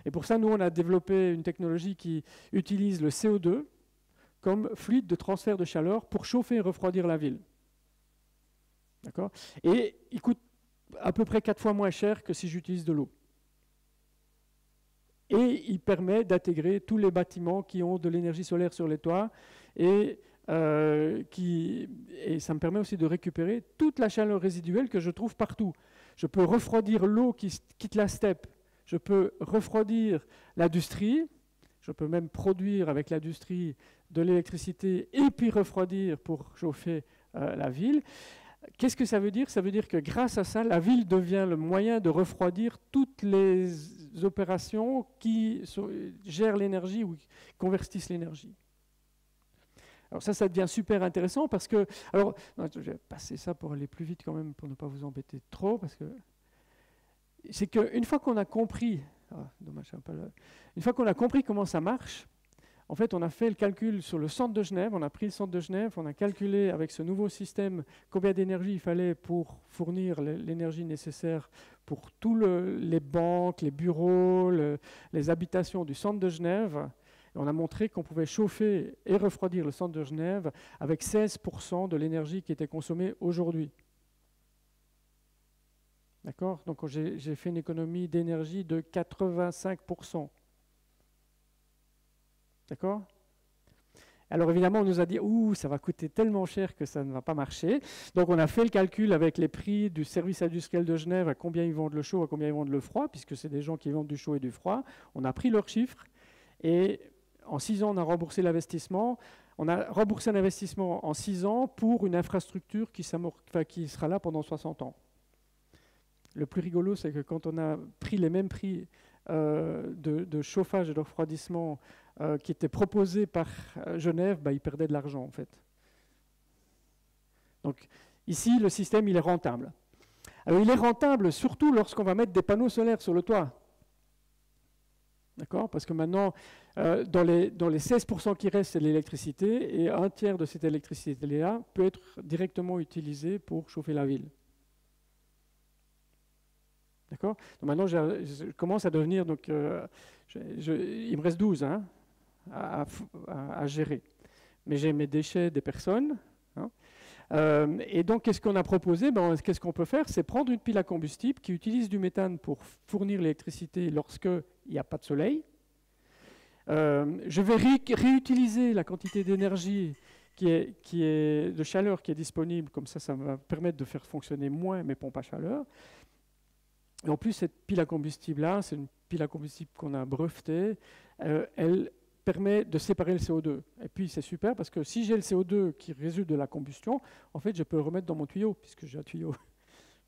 [SPEAKER 2] Et pour ça, nous, on a développé une technologie qui utilise le CO2 comme fluide de transfert de chaleur pour chauffer et refroidir la ville. D'accord ? Et il coûte à peu près 4 fois moins cher que si j'utilise de l'eau. Et il permet d'intégrer tous les bâtiments qui ont de l'énergie solaire sur les toits et ça me permet aussi de récupérer toute la chaleur résiduelle que je trouve partout. Je peux refroidir l'eau qui quitte la steppe, je peux refroidir l'industrie, je peux même produire avec l'industrie de l'électricité et puis refroidir pour chauffer la ville. Qu'est-ce que ça veut dire ? Ça veut dire que grâce à ça, la ville devient le moyen de refroidir toutes les opérations qui gèrent l'énergie ou qui convertissent l'énergie. Alors ça devient super intéressant parce que... Alors, je vais passer ça pour aller plus vite quand même, pour ne pas vous embêter trop, parce que c'est qu'une fois qu'on a compris... une fois qu'on a compris comment ça marche, en fait, on a fait le calcul sur le centre de Genève, on a pris le centre de Genève, on a calculé avec ce nouveau système combien d'énergie il fallait pour fournir l'énergie nécessaire pour tous les banques, les bureaux, les habitations du centre de Genève. On a montré qu'on pouvait chauffer et refroidir le centre de Genève avec 16% de l'énergie qui était consommée aujourd'hui. D'accord ? Donc j'ai fait une économie d'énergie de 85%. D'accord ? Alors évidemment, on nous a dit « Ouh, ça va coûter tellement cher que ça ne va pas marcher ». Donc on a fait le calcul avec les prix du service industriel de Genève, à combien ils vendent le chaud, à combien ils vendent le froid, puisque c'est des gens qui vendent du chaud et du froid. On a pris leurs chiffres et... En 6 ans, on a remboursé l'investissement. On a remboursé l'investissement en 6 ans pour une infrastructure qui sera là pendant 60 ans. Le plus rigolo, c'est que quand on a pris les mêmes prix de chauffage et de refroidissement qui étaient proposés par Genève, ils perdaient de l'argent en fait. Donc ici, le système, il est rentable. Alors il est rentable surtout lorsqu'on va mettre des panneaux solaires sur le toit. D'accord ? Parce que maintenant, dans les 16% qui restent, c'est l'électricité, et un tiers de cette électricité-là peut être directement utilisée pour chauffer la ville. D'accord ? Donc maintenant, je commence à devenir... Donc, il me reste 12 hein, à gérer. Mais j'ai mes déchets des personnes. Hein. Et donc, qu'est-ce qu'on a proposé ? Qu'est-ce qu'on peut faire ? C'est prendre une pile à combustible qui utilise du méthane pour fournir l'électricité lorsqu'il n'y a pas de soleil. Je vais réutiliser la quantité d'énergie de chaleur qui est disponible, comme ça va permettre de faire fonctionner moins mes pompes à chaleur. Et en plus, cette pile à combustible-là, c'est une pile à combustible qu'on a brevetée, elle permet de séparer le CO2. Et puis c'est super parce que si j'ai le CO2 qui résulte de la combustion, en fait, je peux le remettre dans mon tuyau, puisque j'ai un tuyau.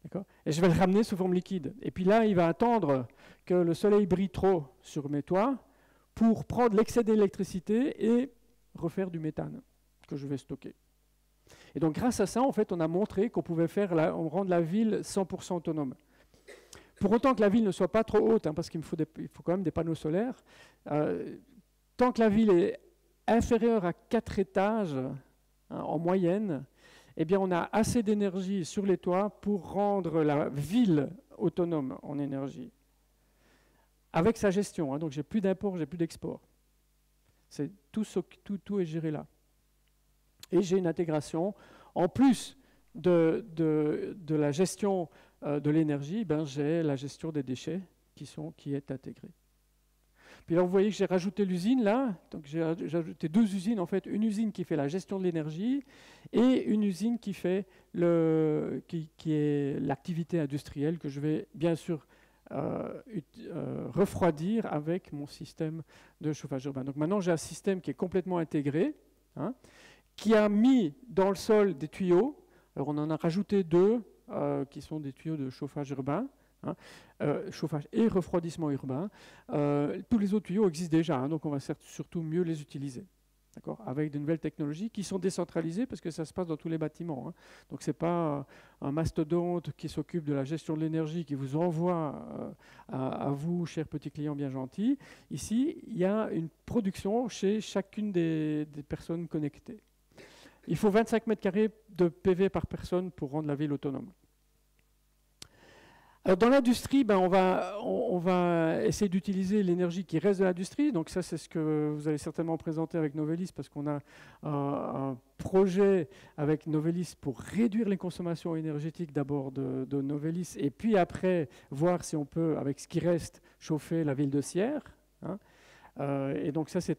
[SPEAKER 2] D'accord ? Et je vais le ramener sous forme liquide. Et puis là, il va attendre que le soleil brille trop sur mes toits pour prendre l'excès d'électricité et refaire du méthane que je vais stocker. Et donc grâce à ça, en fait, on a montré qu'on pouvait rendre la ville 100% autonome. Pour autant que la ville ne soit pas trop haute, hein, parce qu'il faut quand même des panneaux solaires, tant que la ville est inférieure à 4 étages hein, en moyenne, eh bien on a assez d'énergie sur les toits pour rendre la ville autonome en énergie. Avec sa gestion, hein, donc j'ai plus d'import, j'ai plus d'export. Tout est géré là. Et j'ai une intégration. En plus de la gestion de l'énergie, j'ai la gestion des déchets qui est intégrée. Puis là, vous voyez que j'ai rajouté l'usine là. Donc j'ai ajouté 2 usines en fait. Une usine qui fait la gestion de l'énergie et une usine qui fait qui est l'activité industrielle que je vais bien sûr refroidir avec mon système de chauffage urbain. Donc maintenant, j'ai un système qui est complètement intégré. hein, qui a mis dans le sol des tuyaux. Alors on en a rajouté 2 qui sont des tuyaux de chauffage urbain, hein, chauffage et refroidissement urbain. Tous les autres tuyaux existent déjà, hein, donc on va surtout mieux les utiliser. Avec de nouvelles technologies qui sont décentralisées parce que ça se passe dans tous les bâtiments. Hein. Donc ce n'est pas un mastodonte qui s'occupe de la gestion de l'énergie qui vous envoie à vous, chers petits clients bien gentils. Ici, il y a une production chez chacune des personnes connectées. Il faut 25 mètres carrés de PV par personne pour rendre la ville autonome. Alors dans l'industrie, on va essayer d'utiliser l'énergie qui reste de l'industrie. Donc ça, c'est ce que vous allez certainement présenter avec Novelis, parce qu'on a un projet avec Novelis pour réduire les consommations énergétiques d'abord de Novelis, et puis après, voir si on peut, avec ce qui reste, chauffer la ville de Sierre. Hein. Et donc ça, c'est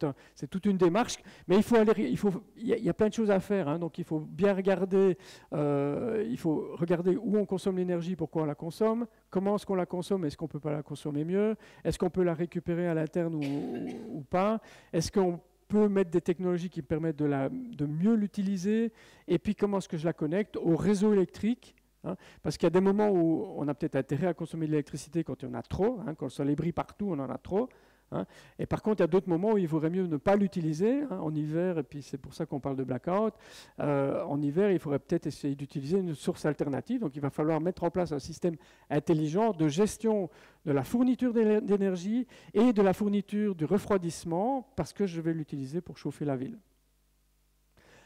[SPEAKER 2] toute une démarche. Mais il y a plein de choses à faire. Hein, donc il faut bien regarder, où on consomme l'énergie, pourquoi on la consomme, comment est-ce qu'on la consomme, est-ce qu'on ne peut pas la consommer mieux, est-ce qu'on peut la récupérer à l'interne ou pas, est-ce qu'on peut mettre des technologies qui permettent de mieux l'utiliser, et puis comment est-ce que je la connecte au réseau électrique. Hein, parce qu'il y a des moments où on a peut-être intérêt à consommer de l'électricité quand il y en a trop, hein, quand le soleil brille partout, on en a trop. Hein. Et par contre, il y a d'autres moments où il vaudrait mieux ne pas l'utiliser, hein, en hiver, et puis c'est pour ça qu'on parle de blackout. En hiver, il faudrait peut-être essayer d'utiliser une source alternative. Donc il va falloir mettre en place un système intelligent de gestion de la fourniture d'énergie et de la fourniture du refroidissement, parce que je vais l'utiliser pour chauffer la ville.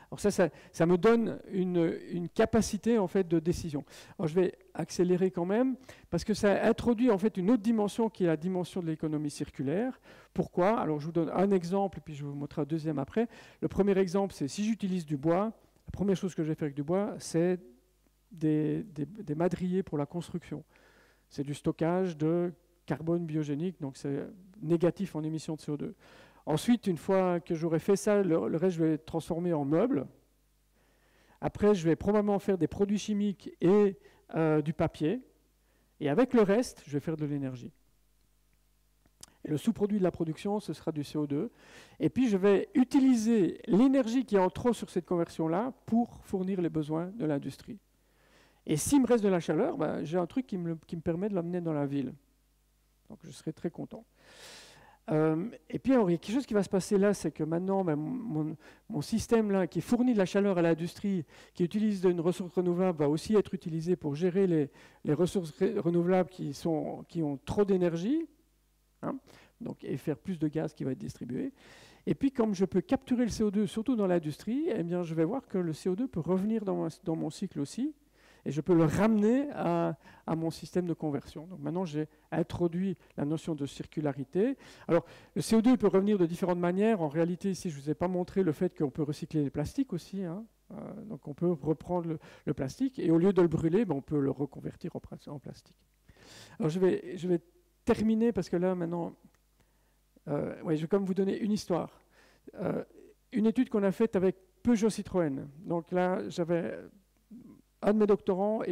[SPEAKER 2] Alors ça me donne une capacité en fait de décision. Alors je vais accélérer quand même parce que ça introduit en fait une autre dimension qui est la dimension de l'économie circulaire. Pourquoi? Alors je vous donne un exemple et puis je vous montrerai un deuxième après. Le premier exemple, c'est si j'utilise du bois, la première chose que je vais faire avec du bois, c'est des madriers pour la construction. C'est du stockage de carbone biogénique, donc c'est négatif en émissions de CO2. Ensuite, une fois que j'aurai fait ça, le reste, je vais transformer en meubles. Après, je vais probablement faire des produits chimiques et du papier. Et avec le reste, je vais faire de l'énergie. Et le sous-produit de la production, ce sera du CO2. Et puis, je vais utiliser l'énergie qui est en trop sur cette conversion-là pour fournir les besoins de l'industrie. Et s'il me reste de la chaleur, j'ai un truc qui me permet de l'amener dans la ville. Donc, je serai très content. Et puis, alors, il y a quelque chose qui va se passer là, c'est que maintenant, mon système là, qui fournit de la chaleur à l'industrie, qui utilise une ressource renouvelable, va aussi être utilisé pour gérer les ressources renouvelables qui ont trop d'énergie, hein, donc, et faire plus de gaz qui va être distribué. Et puis, comme je peux capturer le CO2, surtout dans l'industrie, eh bien, je vais voir que le CO2 peut revenir dans mon cycle aussi. Et je peux le ramener à mon système de conversion. Donc maintenant, j'ai introduit la notion de circularité. Alors, le CO2 peut revenir de différentes manières. En réalité, ici, je ne vous ai pas montré le fait qu'on peut recycler les plastiques aussi. Hein. Donc, on peut reprendre le plastique et au lieu de le brûler, on peut le reconvertir en plastique. Alors, je vais terminer parce que là, maintenant, je vais quand même vous donner une histoire. Une étude qu'on a faite avec Peugeot Citroën. Donc là, un de mes doctorants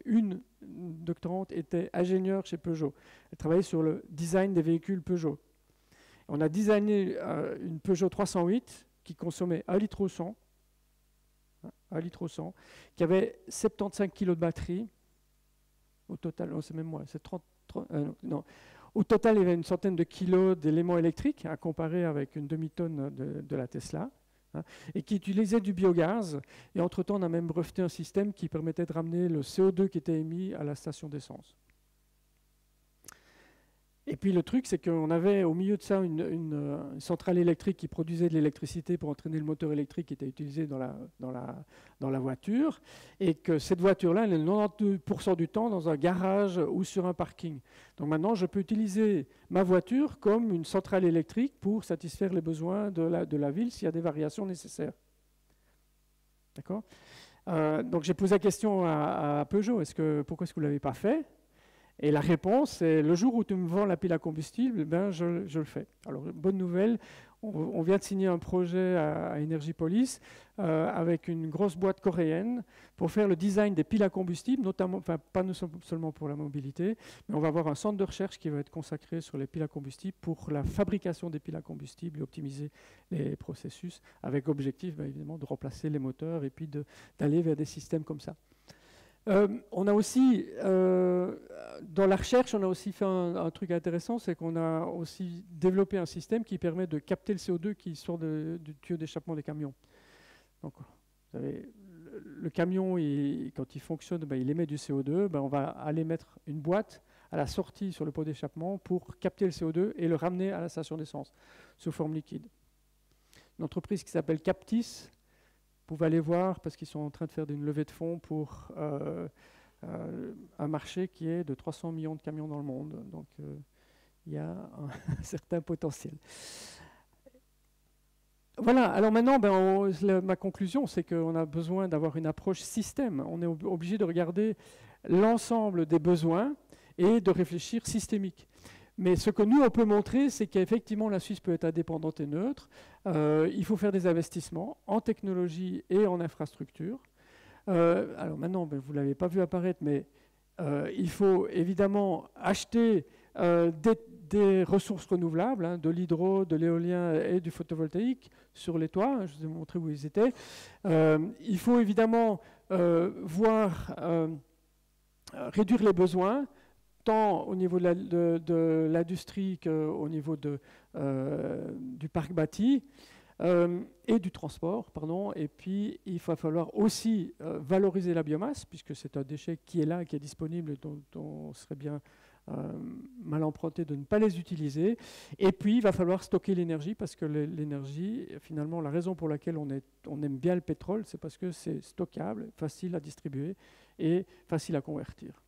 [SPEAKER 2] une doctorante était ingénieure chez Peugeot. Elle travaillait sur le design des véhicules Peugeot. On a designé une Peugeot 308 qui consommait 1 litre au 100, qui avait 75 kg de batterie. Au total, c'est même moi, c'est 30 non. Au total, il y avait une centaine de kilos d'éléments électriques à comparer avec une demi-tonne de la Tesla. Et qui utilisait du biogaz. Et entre-temps, on a même breveté un système qui permettait de ramener le CO2 qui était émis à la station d'essence. Et puis le truc, c'est qu'on avait au milieu de ça une centrale électrique qui produisait de l'électricité pour entraîner le moteur électrique qui était utilisé dans la voiture, et que cette voiture-là, elle est 92% du temps dans un garage ou sur un parking. Donc maintenant, je peux utiliser ma voiture comme une centrale électrique pour satisfaire les besoins de la ville s'il y a des variations nécessaires. D'accord ? Donc j'ai posé la question à Peugeot, pourquoi est-ce que vous ne l'avez pas fait ? Et la réponse, c'est le jour où tu me vends la pile à combustible, je le fais. Alors, bonne nouvelle, On vient de signer un projet à Energypolis avec une grosse boîte coréenne pour faire le design des piles à combustible, notamment, enfin pas seulement pour la mobilité, mais on va avoir un centre de recherche qui va être consacré sur les piles à combustible pour la fabrication des piles à combustible et optimiser les processus, avec objectif évidemment de remplacer les moteurs et puis d'aller vers des systèmes comme ça. On a aussi, dans la recherche, on a aussi fait un truc intéressant, c'est qu'on a aussi développé un système qui permet de capter le CO2 qui sort du tuyau d'échappement des camions. Donc, vous savez, le camion, quand il fonctionne, il émet du CO2, on va aller mettre une boîte à la sortie sur le pot d'échappement pour capter le CO2 et le ramener à la station d'essence sous forme liquide. Une entreprise qui s'appelle Captis, vous pouvez aller voir parce qu'ils sont en train de faire une levée de fonds pour un marché qui est de 300 millions de camions dans le monde. Donc il y a un certain potentiel. Voilà, alors maintenant, ma conclusion, c'est qu'on a besoin d'avoir une approche système. On est obligé de regarder l'ensemble des besoins et de réfléchir systémique. Mais ce que nous, on peut montrer, c'est qu'effectivement, la Suisse peut être indépendante et neutre. Il faut faire des investissements en technologie et en infrastructure. Alors maintenant, vous ne l'avez pas vu apparaître, mais il faut évidemment acheter des ressources renouvelables, de l'hydro, de l'éolien et du photovoltaïque sur les toits. Je vous ai montré où ils étaient. Il faut évidemment réduire les besoins, tant au niveau de l'industrie qu'au niveau du parc bâti et du transport. Et puis, il va falloir aussi valoriser la biomasse, puisque c'est un déchet qui est là, qui est disponible, et dont on serait bien mal emprunté de ne pas les utiliser. Et puis, il va falloir stocker l'énergie, parce que l'énergie, finalement, la raison pour laquelle on aime bien le pétrole, c'est parce que c'est stockable, facile à distribuer et facile à convertir.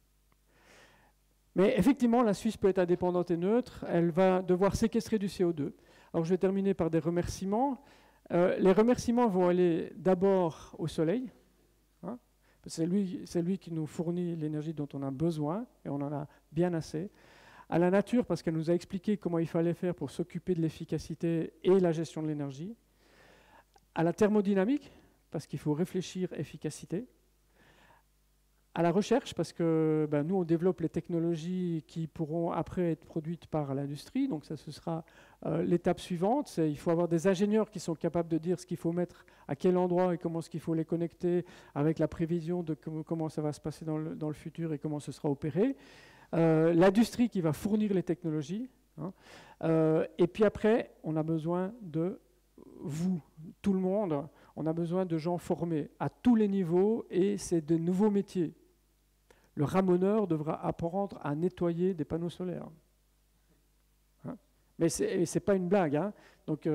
[SPEAKER 2] Mais effectivement, la Suisse peut être indépendante et neutre. Elle va devoir séquestrer du CO2. Alors, je vais terminer par des remerciements. Les remerciements vont aller d'abord au soleil. C'est lui qui nous fournit l'énergie dont on a besoin, et on en a bien assez. À la nature, parce qu'elle nous a expliqué comment il fallait faire pour s'occuper de l'efficacité et la gestion de l'énergie. À la thermodynamique, parce qu'il faut réfléchir efficacité. À la recherche, parce que nous, on développe les technologies qui pourront après être produites par l'industrie. Donc ça, ce sera l'étape suivante. Il faut avoir des ingénieurs qui sont capables de dire ce qu'il faut mettre à quel endroit et comment est-ce qu'il faut les connecter avec la prévision de comment ça va se passer dans le futur et comment ce sera opéré. L'industrie qui va fournir les technologies. Et puis après, on a besoin de vous, tout le monde. On a besoin de gens formés à tous les niveaux et c'est de nouveaux métiers. Le ramoneur devra apprendre à nettoyer des panneaux solaires. Mais ce n'est pas une blague. Donc,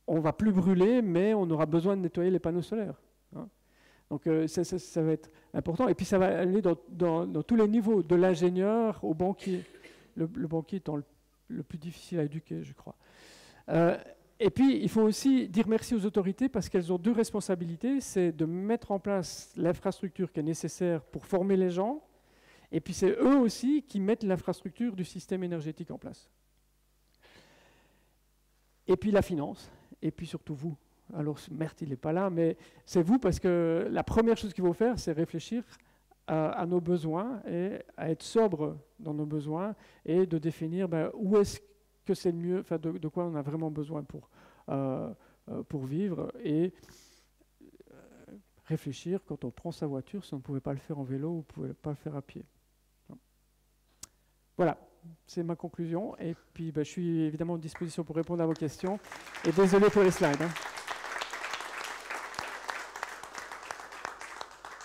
[SPEAKER 2] on ne va plus brûler, mais on aura besoin de nettoyer les panneaux solaires. Donc, ça va être important. Et puis, ça va aller dans tous les niveaux, de l'ingénieur au banquier. Le banquier étant le plus difficile à éduquer, je crois. Et puis, il faut aussi dire merci aux autorités parce qu'elles ont deux responsabilités. C'est de mettre en place l'infrastructure qui est nécessaire pour former les gens. Et puis, c'est eux aussi qui mettent l'infrastructure du système énergétique en place. Et puis, la finance. Et puis, surtout vous. Alors, Mert, il n'est pas là, mais c'est vous parce que la première chose qu'il faut faire, c'est réfléchir à nos besoins et à être sobre dans nos besoins et de définir où est-ce que c'est le mieux, de quoi on a vraiment besoin pour vivre et réfléchir quand on prend sa voiture, si on ne pouvait pas le faire en vélo ou on ne pouvait pas le faire à pied. Voilà, c'est ma conclusion. Et puis, je suis évidemment à disposition pour répondre à vos questions. Et désolé pour les slides.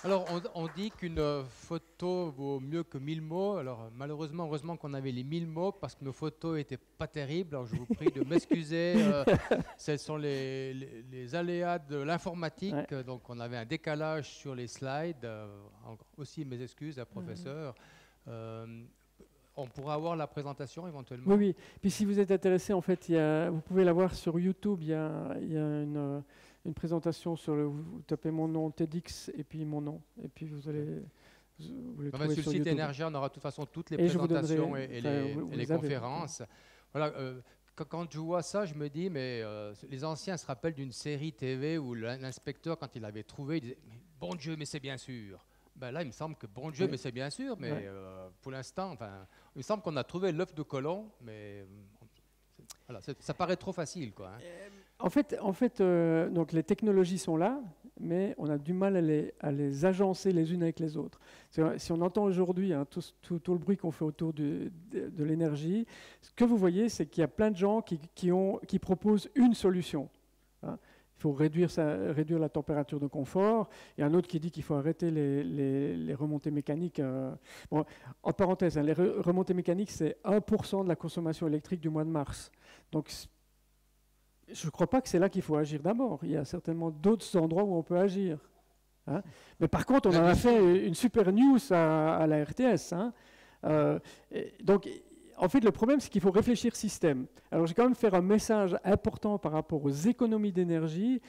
[SPEAKER 1] Alors, on dit qu'une photo vaut mieux que 1000 mots. Alors, malheureusement, heureusement qu'on avait les 1000 mots parce que nos photos n'étaient pas terribles. Alors, je vous prie de m'excuser. Ce sont les aléas de l'informatique. Ouais. Donc, on avait un décalage sur les slides. Aussi, mes excuses, professeur. On pourra avoir la présentation éventuellement.
[SPEAKER 2] Oui, oui. Puis si vous êtes intéressé, en fait, vous pouvez la voir sur YouTube. Il y a une présentation sur vous tapez mon nom TEDx et puis mon nom. Et puis vous allez le trouver
[SPEAKER 1] sur le site Energia, on aura de toute façon toutes les présentations et les conférences. Voilà, Quand je vois ça, je me dis, mais les anciens se rappellent d'une série TV où l'inspecteur, quand il avait trouvé, il disait, mais bon Dieu, mais c'est bien sûr. Ben là, il me semble que bon Dieu, mais c'est bien sûr, mais pour l'instant, enfin, il me semble qu'on a trouvé l'œuf de Colomb, mais voilà, ça paraît trop facile, quoi. Hein.
[SPEAKER 2] En fait donc les technologies sont là, mais on a du mal à les agencer les unes avec les autres. Si on entend aujourd'hui hein, tout le bruit qu'on fait autour de l'énergie, ce que vous voyez, c'est qu'il y a plein de gens qui proposent une solution. Hein. Il faut réduire la température de confort. Il y a un autre qui dit qu'il faut arrêter les remontées mécaniques. Bon, en parenthèse, hein, les remontées mécaniques, c'est 1% de la consommation électrique du mois de mars. Donc, je ne crois pas que c'est là qu'il faut agir d'abord. Il y a certainement d'autres endroits où on peut agir. Hein. Mais par contre, on en a fait une super news à la RTS. Hein. Donc, en fait, le problème, c'est qu'il faut réfléchir système. Alors, je vais quand même faire un message important par rapport aux économies d'énergie.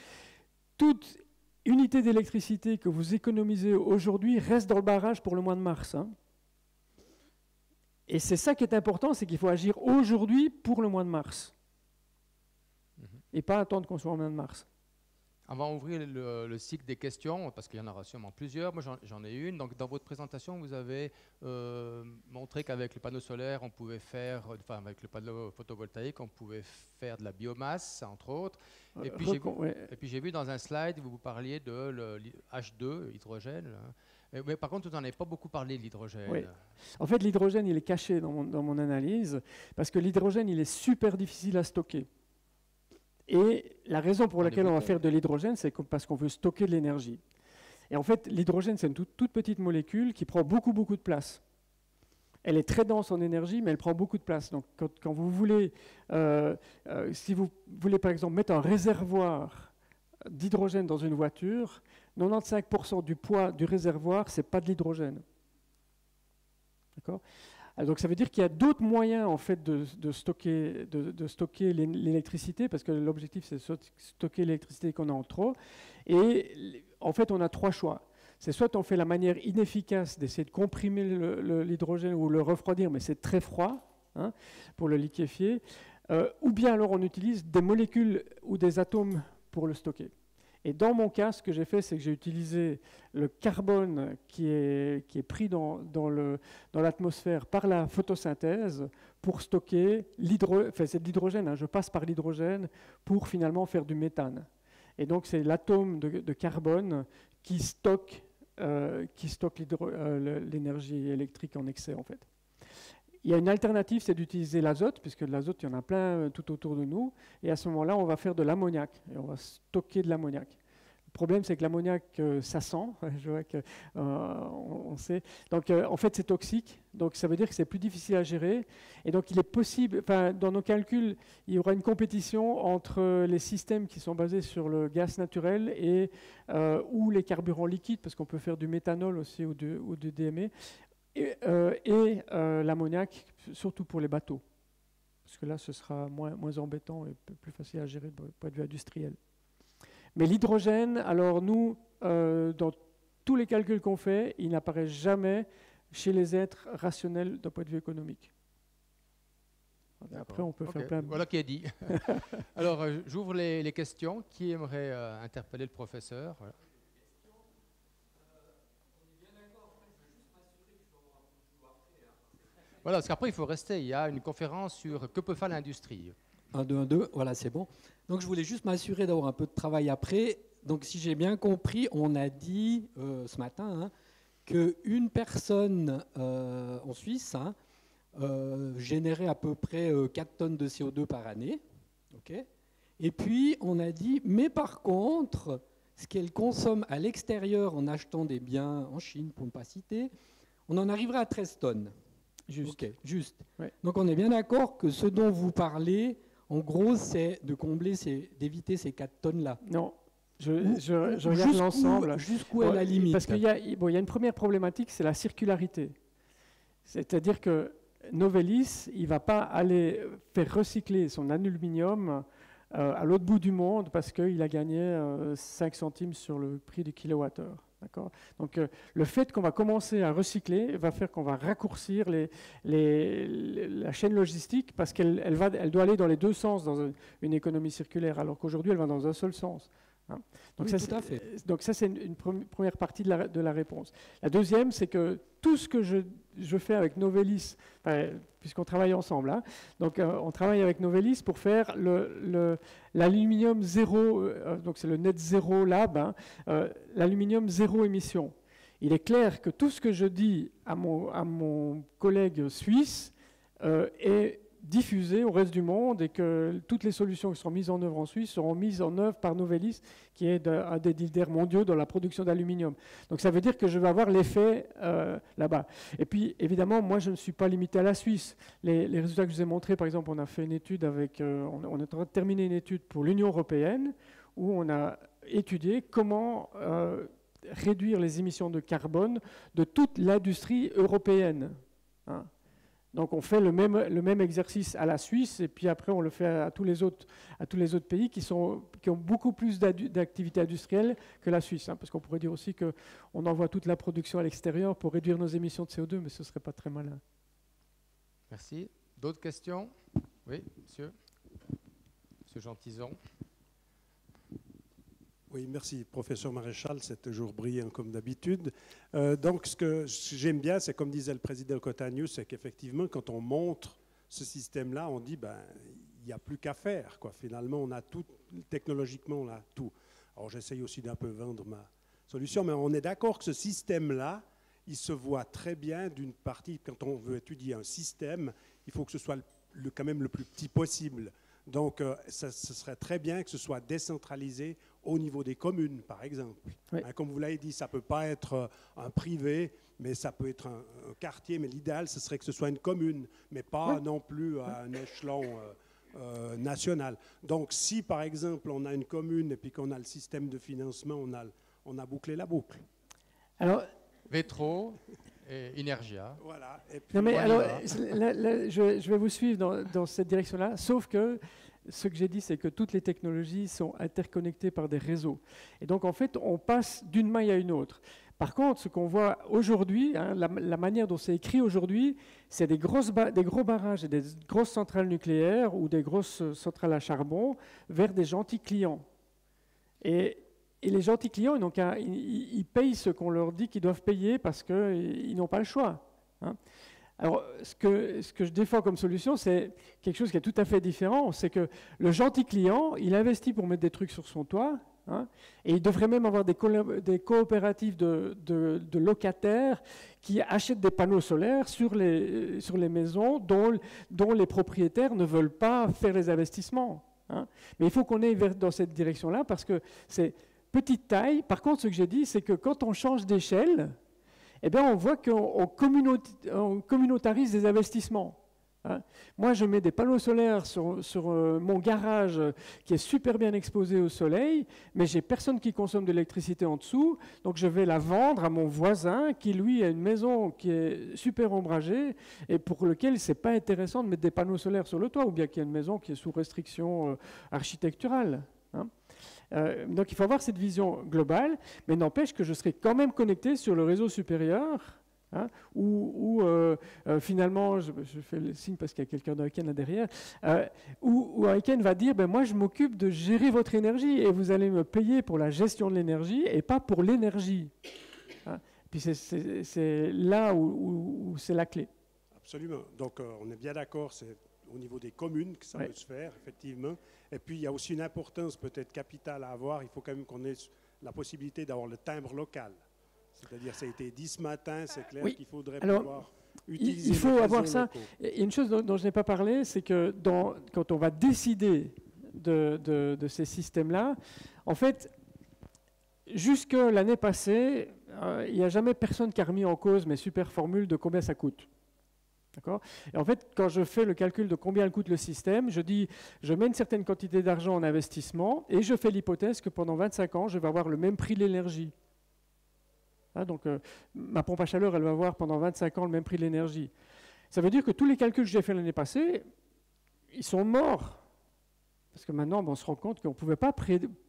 [SPEAKER 2] Toute unité d'électricité que vous économisez aujourd'hui reste dans le barrage pour le mois de mars. Hein. Et c'est ça qui est important, c'est qu'il faut agir aujourd'hui pour le mois de mars. Et pas attendre qu'on soit au mois de mars.
[SPEAKER 1] On va ouvrir le cycle des questions, parce qu'il y en aura sûrement plusieurs. Moi, j'en ai une. Donc, dans votre présentation, vous avez montré qu'avec le panneau solaire, on pouvait faire, enfin, avec le panneau photovoltaïque, on pouvait faire de la biomasse, entre autres. Et puis, j'ai vu dans un slide, vous parliez de H2, hydrogène. Mais par contre, vous n'en avez pas beaucoup parlé de l'hydrogène.
[SPEAKER 2] Oui. En fait, l'hydrogène, il est caché dans mon analyse, parce que l'hydrogène, il est super difficile à stocker. Et la raison pour laquelle on va faire de l'hydrogène, c'est parce qu'on veut stocker de l'énergie. Et en fait, l'hydrogène, c'est une toute petite molécule qui prend beaucoup de place. Elle est très dense en énergie, mais elle prend beaucoup de place. Donc, quand vous voulez, si vous voulez par exemple mettre un réservoir d'hydrogène dans une voiture, 95% du poids du réservoir, c'est pas de l'hydrogène. D'accord ? Donc ça veut dire qu'il y a d'autres moyens en fait de stocker l'électricité, parce que l'objectif c'est de stocker l'électricité qu'on a en trop. Et en fait on a trois choix. C'est soit on fait la manière inefficace d'essayer de comprimer l'hydrogène ou le refroidir, mais c'est très froid hein, pour le liquéfier, ou bien alors on utilise des molécules ou des atomes pour le stocker. Et dans mon cas, ce que j'ai fait, c'est que j'ai utilisé le carbone qui est pris dans l'atmosphère par la photosynthèse pour stocker c'est de l'hydrogène, hein, je passe par l'hydrogène pour finalement faire du méthane. Et donc c'est l'atome de carbone qui stocke l'énergie électrique en excès en fait. Il y a une alternative, c'est d'utiliser l'azote, puisque de l'azote, il y en a plein tout autour de nous. Et à ce moment-là, on va faire de l'ammoniac, et on va stocker de l'ammoniac. Le problème, c'est que l'ammoniac, ça sent, je vois que, on sait. Donc, en fait, c'est toxique, donc ça veut dire que c'est plus difficile à gérer. Et donc, il est possible, dans nos calculs, il y aura une compétition entre les systèmes qui sont basés sur le gaz naturel ou les carburants liquides, parce qu'on peut faire du méthanol aussi ou du DME. Et l'ammoniac, surtout pour les bateaux. Parce que là, ce sera moins embêtant et plus facile à gérer du point de vue industriel. Mais l'hydrogène, alors nous, dans tous les calculs qu'on fait, il n'apparaît jamais chez les êtres rationnels d'un point de vue économique. Après, on peut faire plein de...
[SPEAKER 1] Voilà qui est dit. Alors, j'ouvre les questions. Qui aimerait interpeller le professeur? Voilà. Voilà, parce qu'après, il faut rester. Il y a une conférence sur que peut faire l'industrie.
[SPEAKER 3] 1, 2, 1, 2, voilà, c'est bon. Donc, je voulais juste m'assurer d'avoir un peu de travail après. Donc, si j'ai bien compris, on a dit ce matin hein, qu'une personne en Suisse générait à peu près 4 tonnes de CO2 par année. Okay. Et puis, on a dit, mais par contre, ce qu'elle consomme à l'extérieur en achetant des biens en Chine, pour ne pas citer, on en arriverait à 13 tonnes. Juste. Okay, juste. Ouais. Donc on est bien d'accord que ce dont vous parlez, en gros, c'est de d'éviter ces 4 tonnes-là.
[SPEAKER 2] Non, je regarde l'ensemble.
[SPEAKER 3] Jusqu'où est la limite?
[SPEAKER 2] Parce qu'il y a une première problématique, c'est la circularité. C'est-à-dire que Novelis, il ne va pas aller faire recycler son aluminium à l'autre bout du monde parce qu'il a gagné 5 centimes sur le prix du kilowattheure. Donc le fait qu'on va commencer à recycler va faire qu'on va raccourcir la chaîne logistique parce qu'elle doit aller dans les deux sens dans une économie circulaire, alors qu'aujourd'hui elle va dans un seul sens. Donc,
[SPEAKER 3] oui, tout à fait.
[SPEAKER 2] Donc ça, c'est une première partie de la réponse. La deuxième, c'est que tout ce que je fais avec Novelis, puisqu'on travaille ensemble, donc on travaille avec Novelis pour faire l'aluminium zéro, donc c'est le Net Zero Lab, l'aluminium zéro émission. Il est clair que tout ce que je dis à mon collègue suisse est diffusé au reste du monde et que toutes les solutions qui seront mises en œuvre en Suisse seront mises en œuvre par Novelis, qui est un des leaders mondiaux dans la production d'aluminium. Donc ça veut dire que je vais avoir l'effet là-bas. Et puis évidemment, moi je ne suis pas limité à la Suisse. Les résultats que je vous ai montrés, par exemple, on a fait une étude avec, on est en train de terminer une étude pour l'Union européenne où on a étudié comment réduire les émissions de carbone de toute l'industrie européenne. Donc on fait le même exercice à la Suisse et puis après on le fait à tous les autres pays qui ont beaucoup plus d'activités industrielles que la Suisse. Parce qu'on pourrait dire aussi qu'on envoie toute la production à l'extérieur pour réduire nos émissions de CO2, mais ce ne serait pas très malin.
[SPEAKER 1] Merci. D'autres questions? Oui, monsieur. Monsieur Jean Tison.
[SPEAKER 4] Oui, merci, professeur Maréchal, c'est toujours brillant comme d'habitude. Donc, ce que j'aime bien, c'est comme disait le président Cotanius, c'est qu'effectivement, quand on montre ce système-là, on dit, il n'y a plus qu'à faire, quoi. Finalement, on a tout, technologiquement, on a tout. Alors, j'essaye aussi d'un peu vendre ma solution, mais on est d'accord que ce système-là, il se voit très bien d'une partie. Quand on veut étudier un système, il faut que ce soit quand même le plus petit possible. Donc, ce serait très bien que ce soit décentralisé au niveau des communes, par exemple.
[SPEAKER 2] Oui.
[SPEAKER 4] Comme vous l'avez dit, ça ne peut pas être un privé, mais ça peut être un quartier. Mais l'idéal, ce serait que ce soit une commune, mais pas non plus à un échelon national. Donc, si, par exemple, on a une commune et puis qu'on a le système de financement, on a bouclé la boucle.
[SPEAKER 2] Alors,
[SPEAKER 1] Vétro et Energia.
[SPEAKER 4] Voilà. Et puis,
[SPEAKER 2] non mais alors, je vais vous suivre dans cette direction-là, sauf que ce que j'ai dit, c'est que toutes les technologies sont interconnectées par des réseaux. Et donc, en fait, on passe d'une maille à une autre. Par contre, ce qu'on voit aujourd'hui, la manière dont c'est écrit aujourd'hui, c'est des gros barrages et des grosses centrales nucléaires ou des grosses centrales à charbon vers des gentils clients. Et les gentils clients, donc, ils payent ce qu'on leur dit qu'ils doivent payer parce qu'ils n'ont pas le choix. Alors, ce que je défends comme solution, c'est quelque chose qui est tout à fait différent. C'est que le gentil client, il investit pour mettre des trucs sur son toit, et il devrait même avoir des coopératives de locataires qui achètent des panneaux solaires sur les maisons dont les propriétaires ne veulent pas faire les investissements. Mais il faut qu'on aille dans cette direction-là parce que c'est petite taille. Par contre, ce que j'ai dit, c'est que quand on change d'échelle, eh bien, on voit qu'on communautarise des investissements. Moi, je mets des panneaux solaires sur mon garage qui est super bien exposé au soleil, mais j'ai personne qui consomme de l'électricité en dessous, donc je vais la vendre à mon voisin qui, lui, a une maison qui est super ombragée et pour lequel ce n'est pas intéressant de mettre des panneaux solaires sur le toit, ou bien qu'il y a une maison qui est sous restriction architecturale. Donc il faut avoir cette vision globale, mais n'empêche que je serai quand même connecté sur le réseau supérieur, où finalement, je fais le signe parce qu'il y a quelqu'un d'Aiken là derrière, où Aiken va dire, moi je m'occupe de gérer votre énergie et vous allez me payer pour la gestion de l'énergie et pas pour l'énergie. Puis c'est là où c'est la clé.
[SPEAKER 4] Absolument. Donc on est bien d'accord, c'est au niveau des communes que ça peut se faire, effectivement. Et puis, il y a aussi une importance peut-être capitale à avoir. Il faut quand même qu'on ait la possibilité d'avoir le timbre local. C'est-à-dire, ça a été dit ce matin, c'est clair qu'il faudrait pouvoir utiliser.
[SPEAKER 2] Il faut avoir ça. Et une chose dont je n'ai pas parlé, c'est que quand on va décider de ces systèmes-là, en fait, jusque l'année passée, il n'y a jamais personne qui a remis en cause mes super formules de combien ça coûte. Et en fait, quand je fais le calcul de combien coûte le système, je dis, je mets une certaine quantité d'argent en investissement et je fais l'hypothèse que pendant 25 ans, je vais avoir le même prix de l'énergie. Donc, ma pompe à chaleur, elle va avoir pendant 25 ans le même prix de l'énergie. Ça veut dire que tous les calculs que j'ai faits l'année passée, ils sont morts. Parce que maintenant, on se rend compte qu'on ne pouvait pas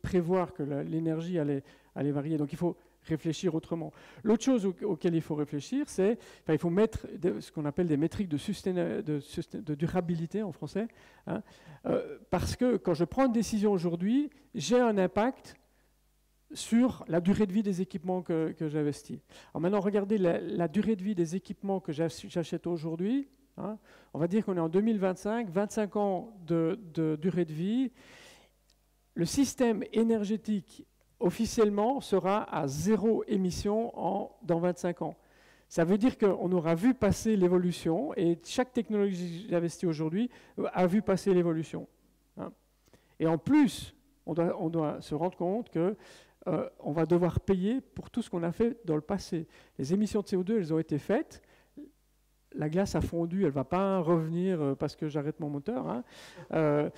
[SPEAKER 2] prévoir que l'énergie allait varier. Donc, il faut réfléchir autrement. L'autre chose auquel il faut réfléchir, c'est il faut mettre ce qu'on appelle des métriques de durabilité en français, hein, parce que quand je prends une décision aujourd'hui, j'ai un impact sur la durée de vie des équipements que j'investis. Alors maintenant, regardez la durée de vie des équipements que j'achète aujourd'hui. Hein, on va dire qu'on est en 2025, 25 ans de durée de vie. Le système énergétique officiellement sera à 0 émission dans 25 ans. Ça veut dire qu'on aura vu passer l'évolution et chaque technologie que j'investis aujourd'hui a vu passer l'évolution. Hein. Et en plus, on doit se rendre compte qu'on va devoir payer pour tout ce qu'on a fait dans le passé. Les émissions de CO2, elles ont été faites. La glace a fondu, elle ne va pas revenir parce que j'arrête mon moteur. Hein.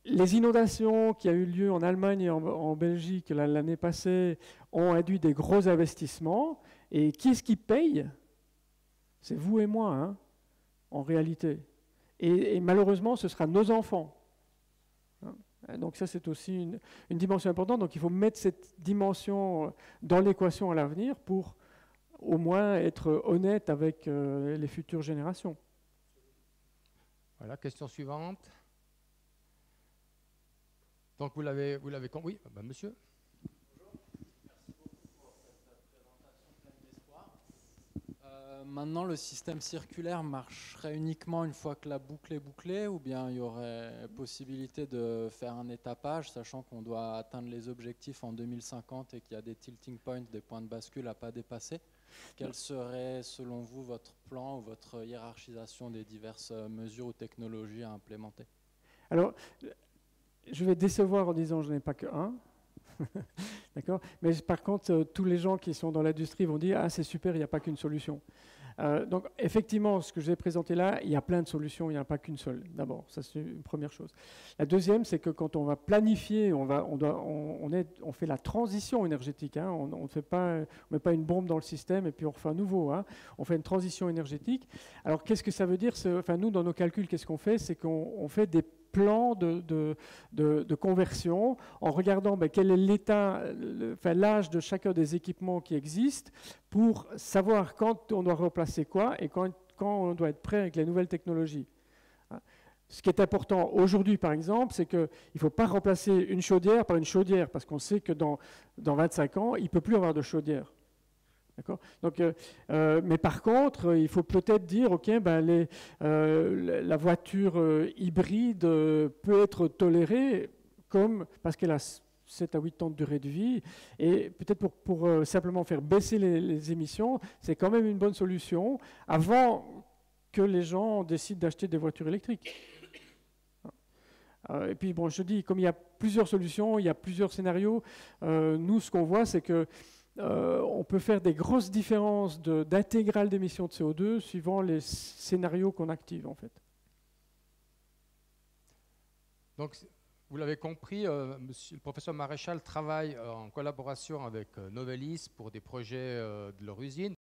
[SPEAKER 2] Les inondations qui ont eu lieu en Allemagne et en Belgique l'année passée ont induit des gros investissements. Et qui est-ce qui paye? C'est vous et moi, hein, en réalité. Et malheureusement, ce sera nos enfants. Donc ça, c'est aussi une dimension importante. Donc il faut mettre cette dimension dans l'équation à l'avenir pour au moins être honnête avec les futures générations.
[SPEAKER 1] Voilà, question suivante. Donc vous l'avez compris. Oui, ben, monsieur.
[SPEAKER 5] Bonjour, merci beaucoup pour cette présentation pleine d'espoir. Maintenant, le système circulaire marcherait uniquement une fois que la boucle est bouclée, ou bien il y aurait possibilité de faire un étapage, sachant qu'on doit atteindre les objectifs en 2050 et qu'il y a des tilting points, des points de bascule à ne pas dépasser. Quel serait, selon vous, votre plan ou votre hiérarchisation des diverses mesures ou technologies à implémenter?
[SPEAKER 2] Alors, je vais décevoir en disant je n'ai pas que un. D'accord. Mais par contre, tous les gens qui sont dans l'industrie vont dire « Ah, c'est super, il n'y a pas qu'une solution ». Donc, effectivement, ce que j'ai présenté là, il y a plein de solutions, il n'y en a pas qu'une seule. D'abord, ça c'est une première chose. La deuxième, c'est que quand on va planifier, on fait la transition énergétique. Hein, on ne met pas une bombe dans le système et puis on refait un nouveau. Hein, on fait une transition énergétique. Alors, qu'est-ce que ça veut dire? Enfin, nous, dans nos calculs, qu'est-ce qu'on fait? C'est qu'on fait des plans de conversion en regardant quel est l'état, l'âge de chacun des équipements qui existent pour savoir quand on doit replacer quoi et quand on doit être prêt avec les nouvelles technologies. Ce qui est important aujourd'hui, par exemple, c'est qu'il ne faut pas remplacer une chaudière par une chaudière parce qu'on sait que dans 25 ans, il ne peut plus avoir de chaudière. Donc, mais par contre, il faut peut-être dire, OK, la voiture hybride peut être tolérée parce qu'elle a 7 à 8 ans de durée de vie, et peut-être pour simplement faire baisser les émissions, c'est quand même une bonne solution avant que les gens décident d'acheter des voitures électriques. Et puis, bon, je dis, comme il y a plusieurs solutions, il y a plusieurs scénarios, nous, ce qu'on voit, c'est que on peut faire des grosses différences d'intégrale d'émissions de CO2 suivant les scénarios qu'on active, en fait.
[SPEAKER 1] Donc, vous l'avez compris, le professeur Maréchal travaille en collaboration avec Novelis pour des projets de leur usine.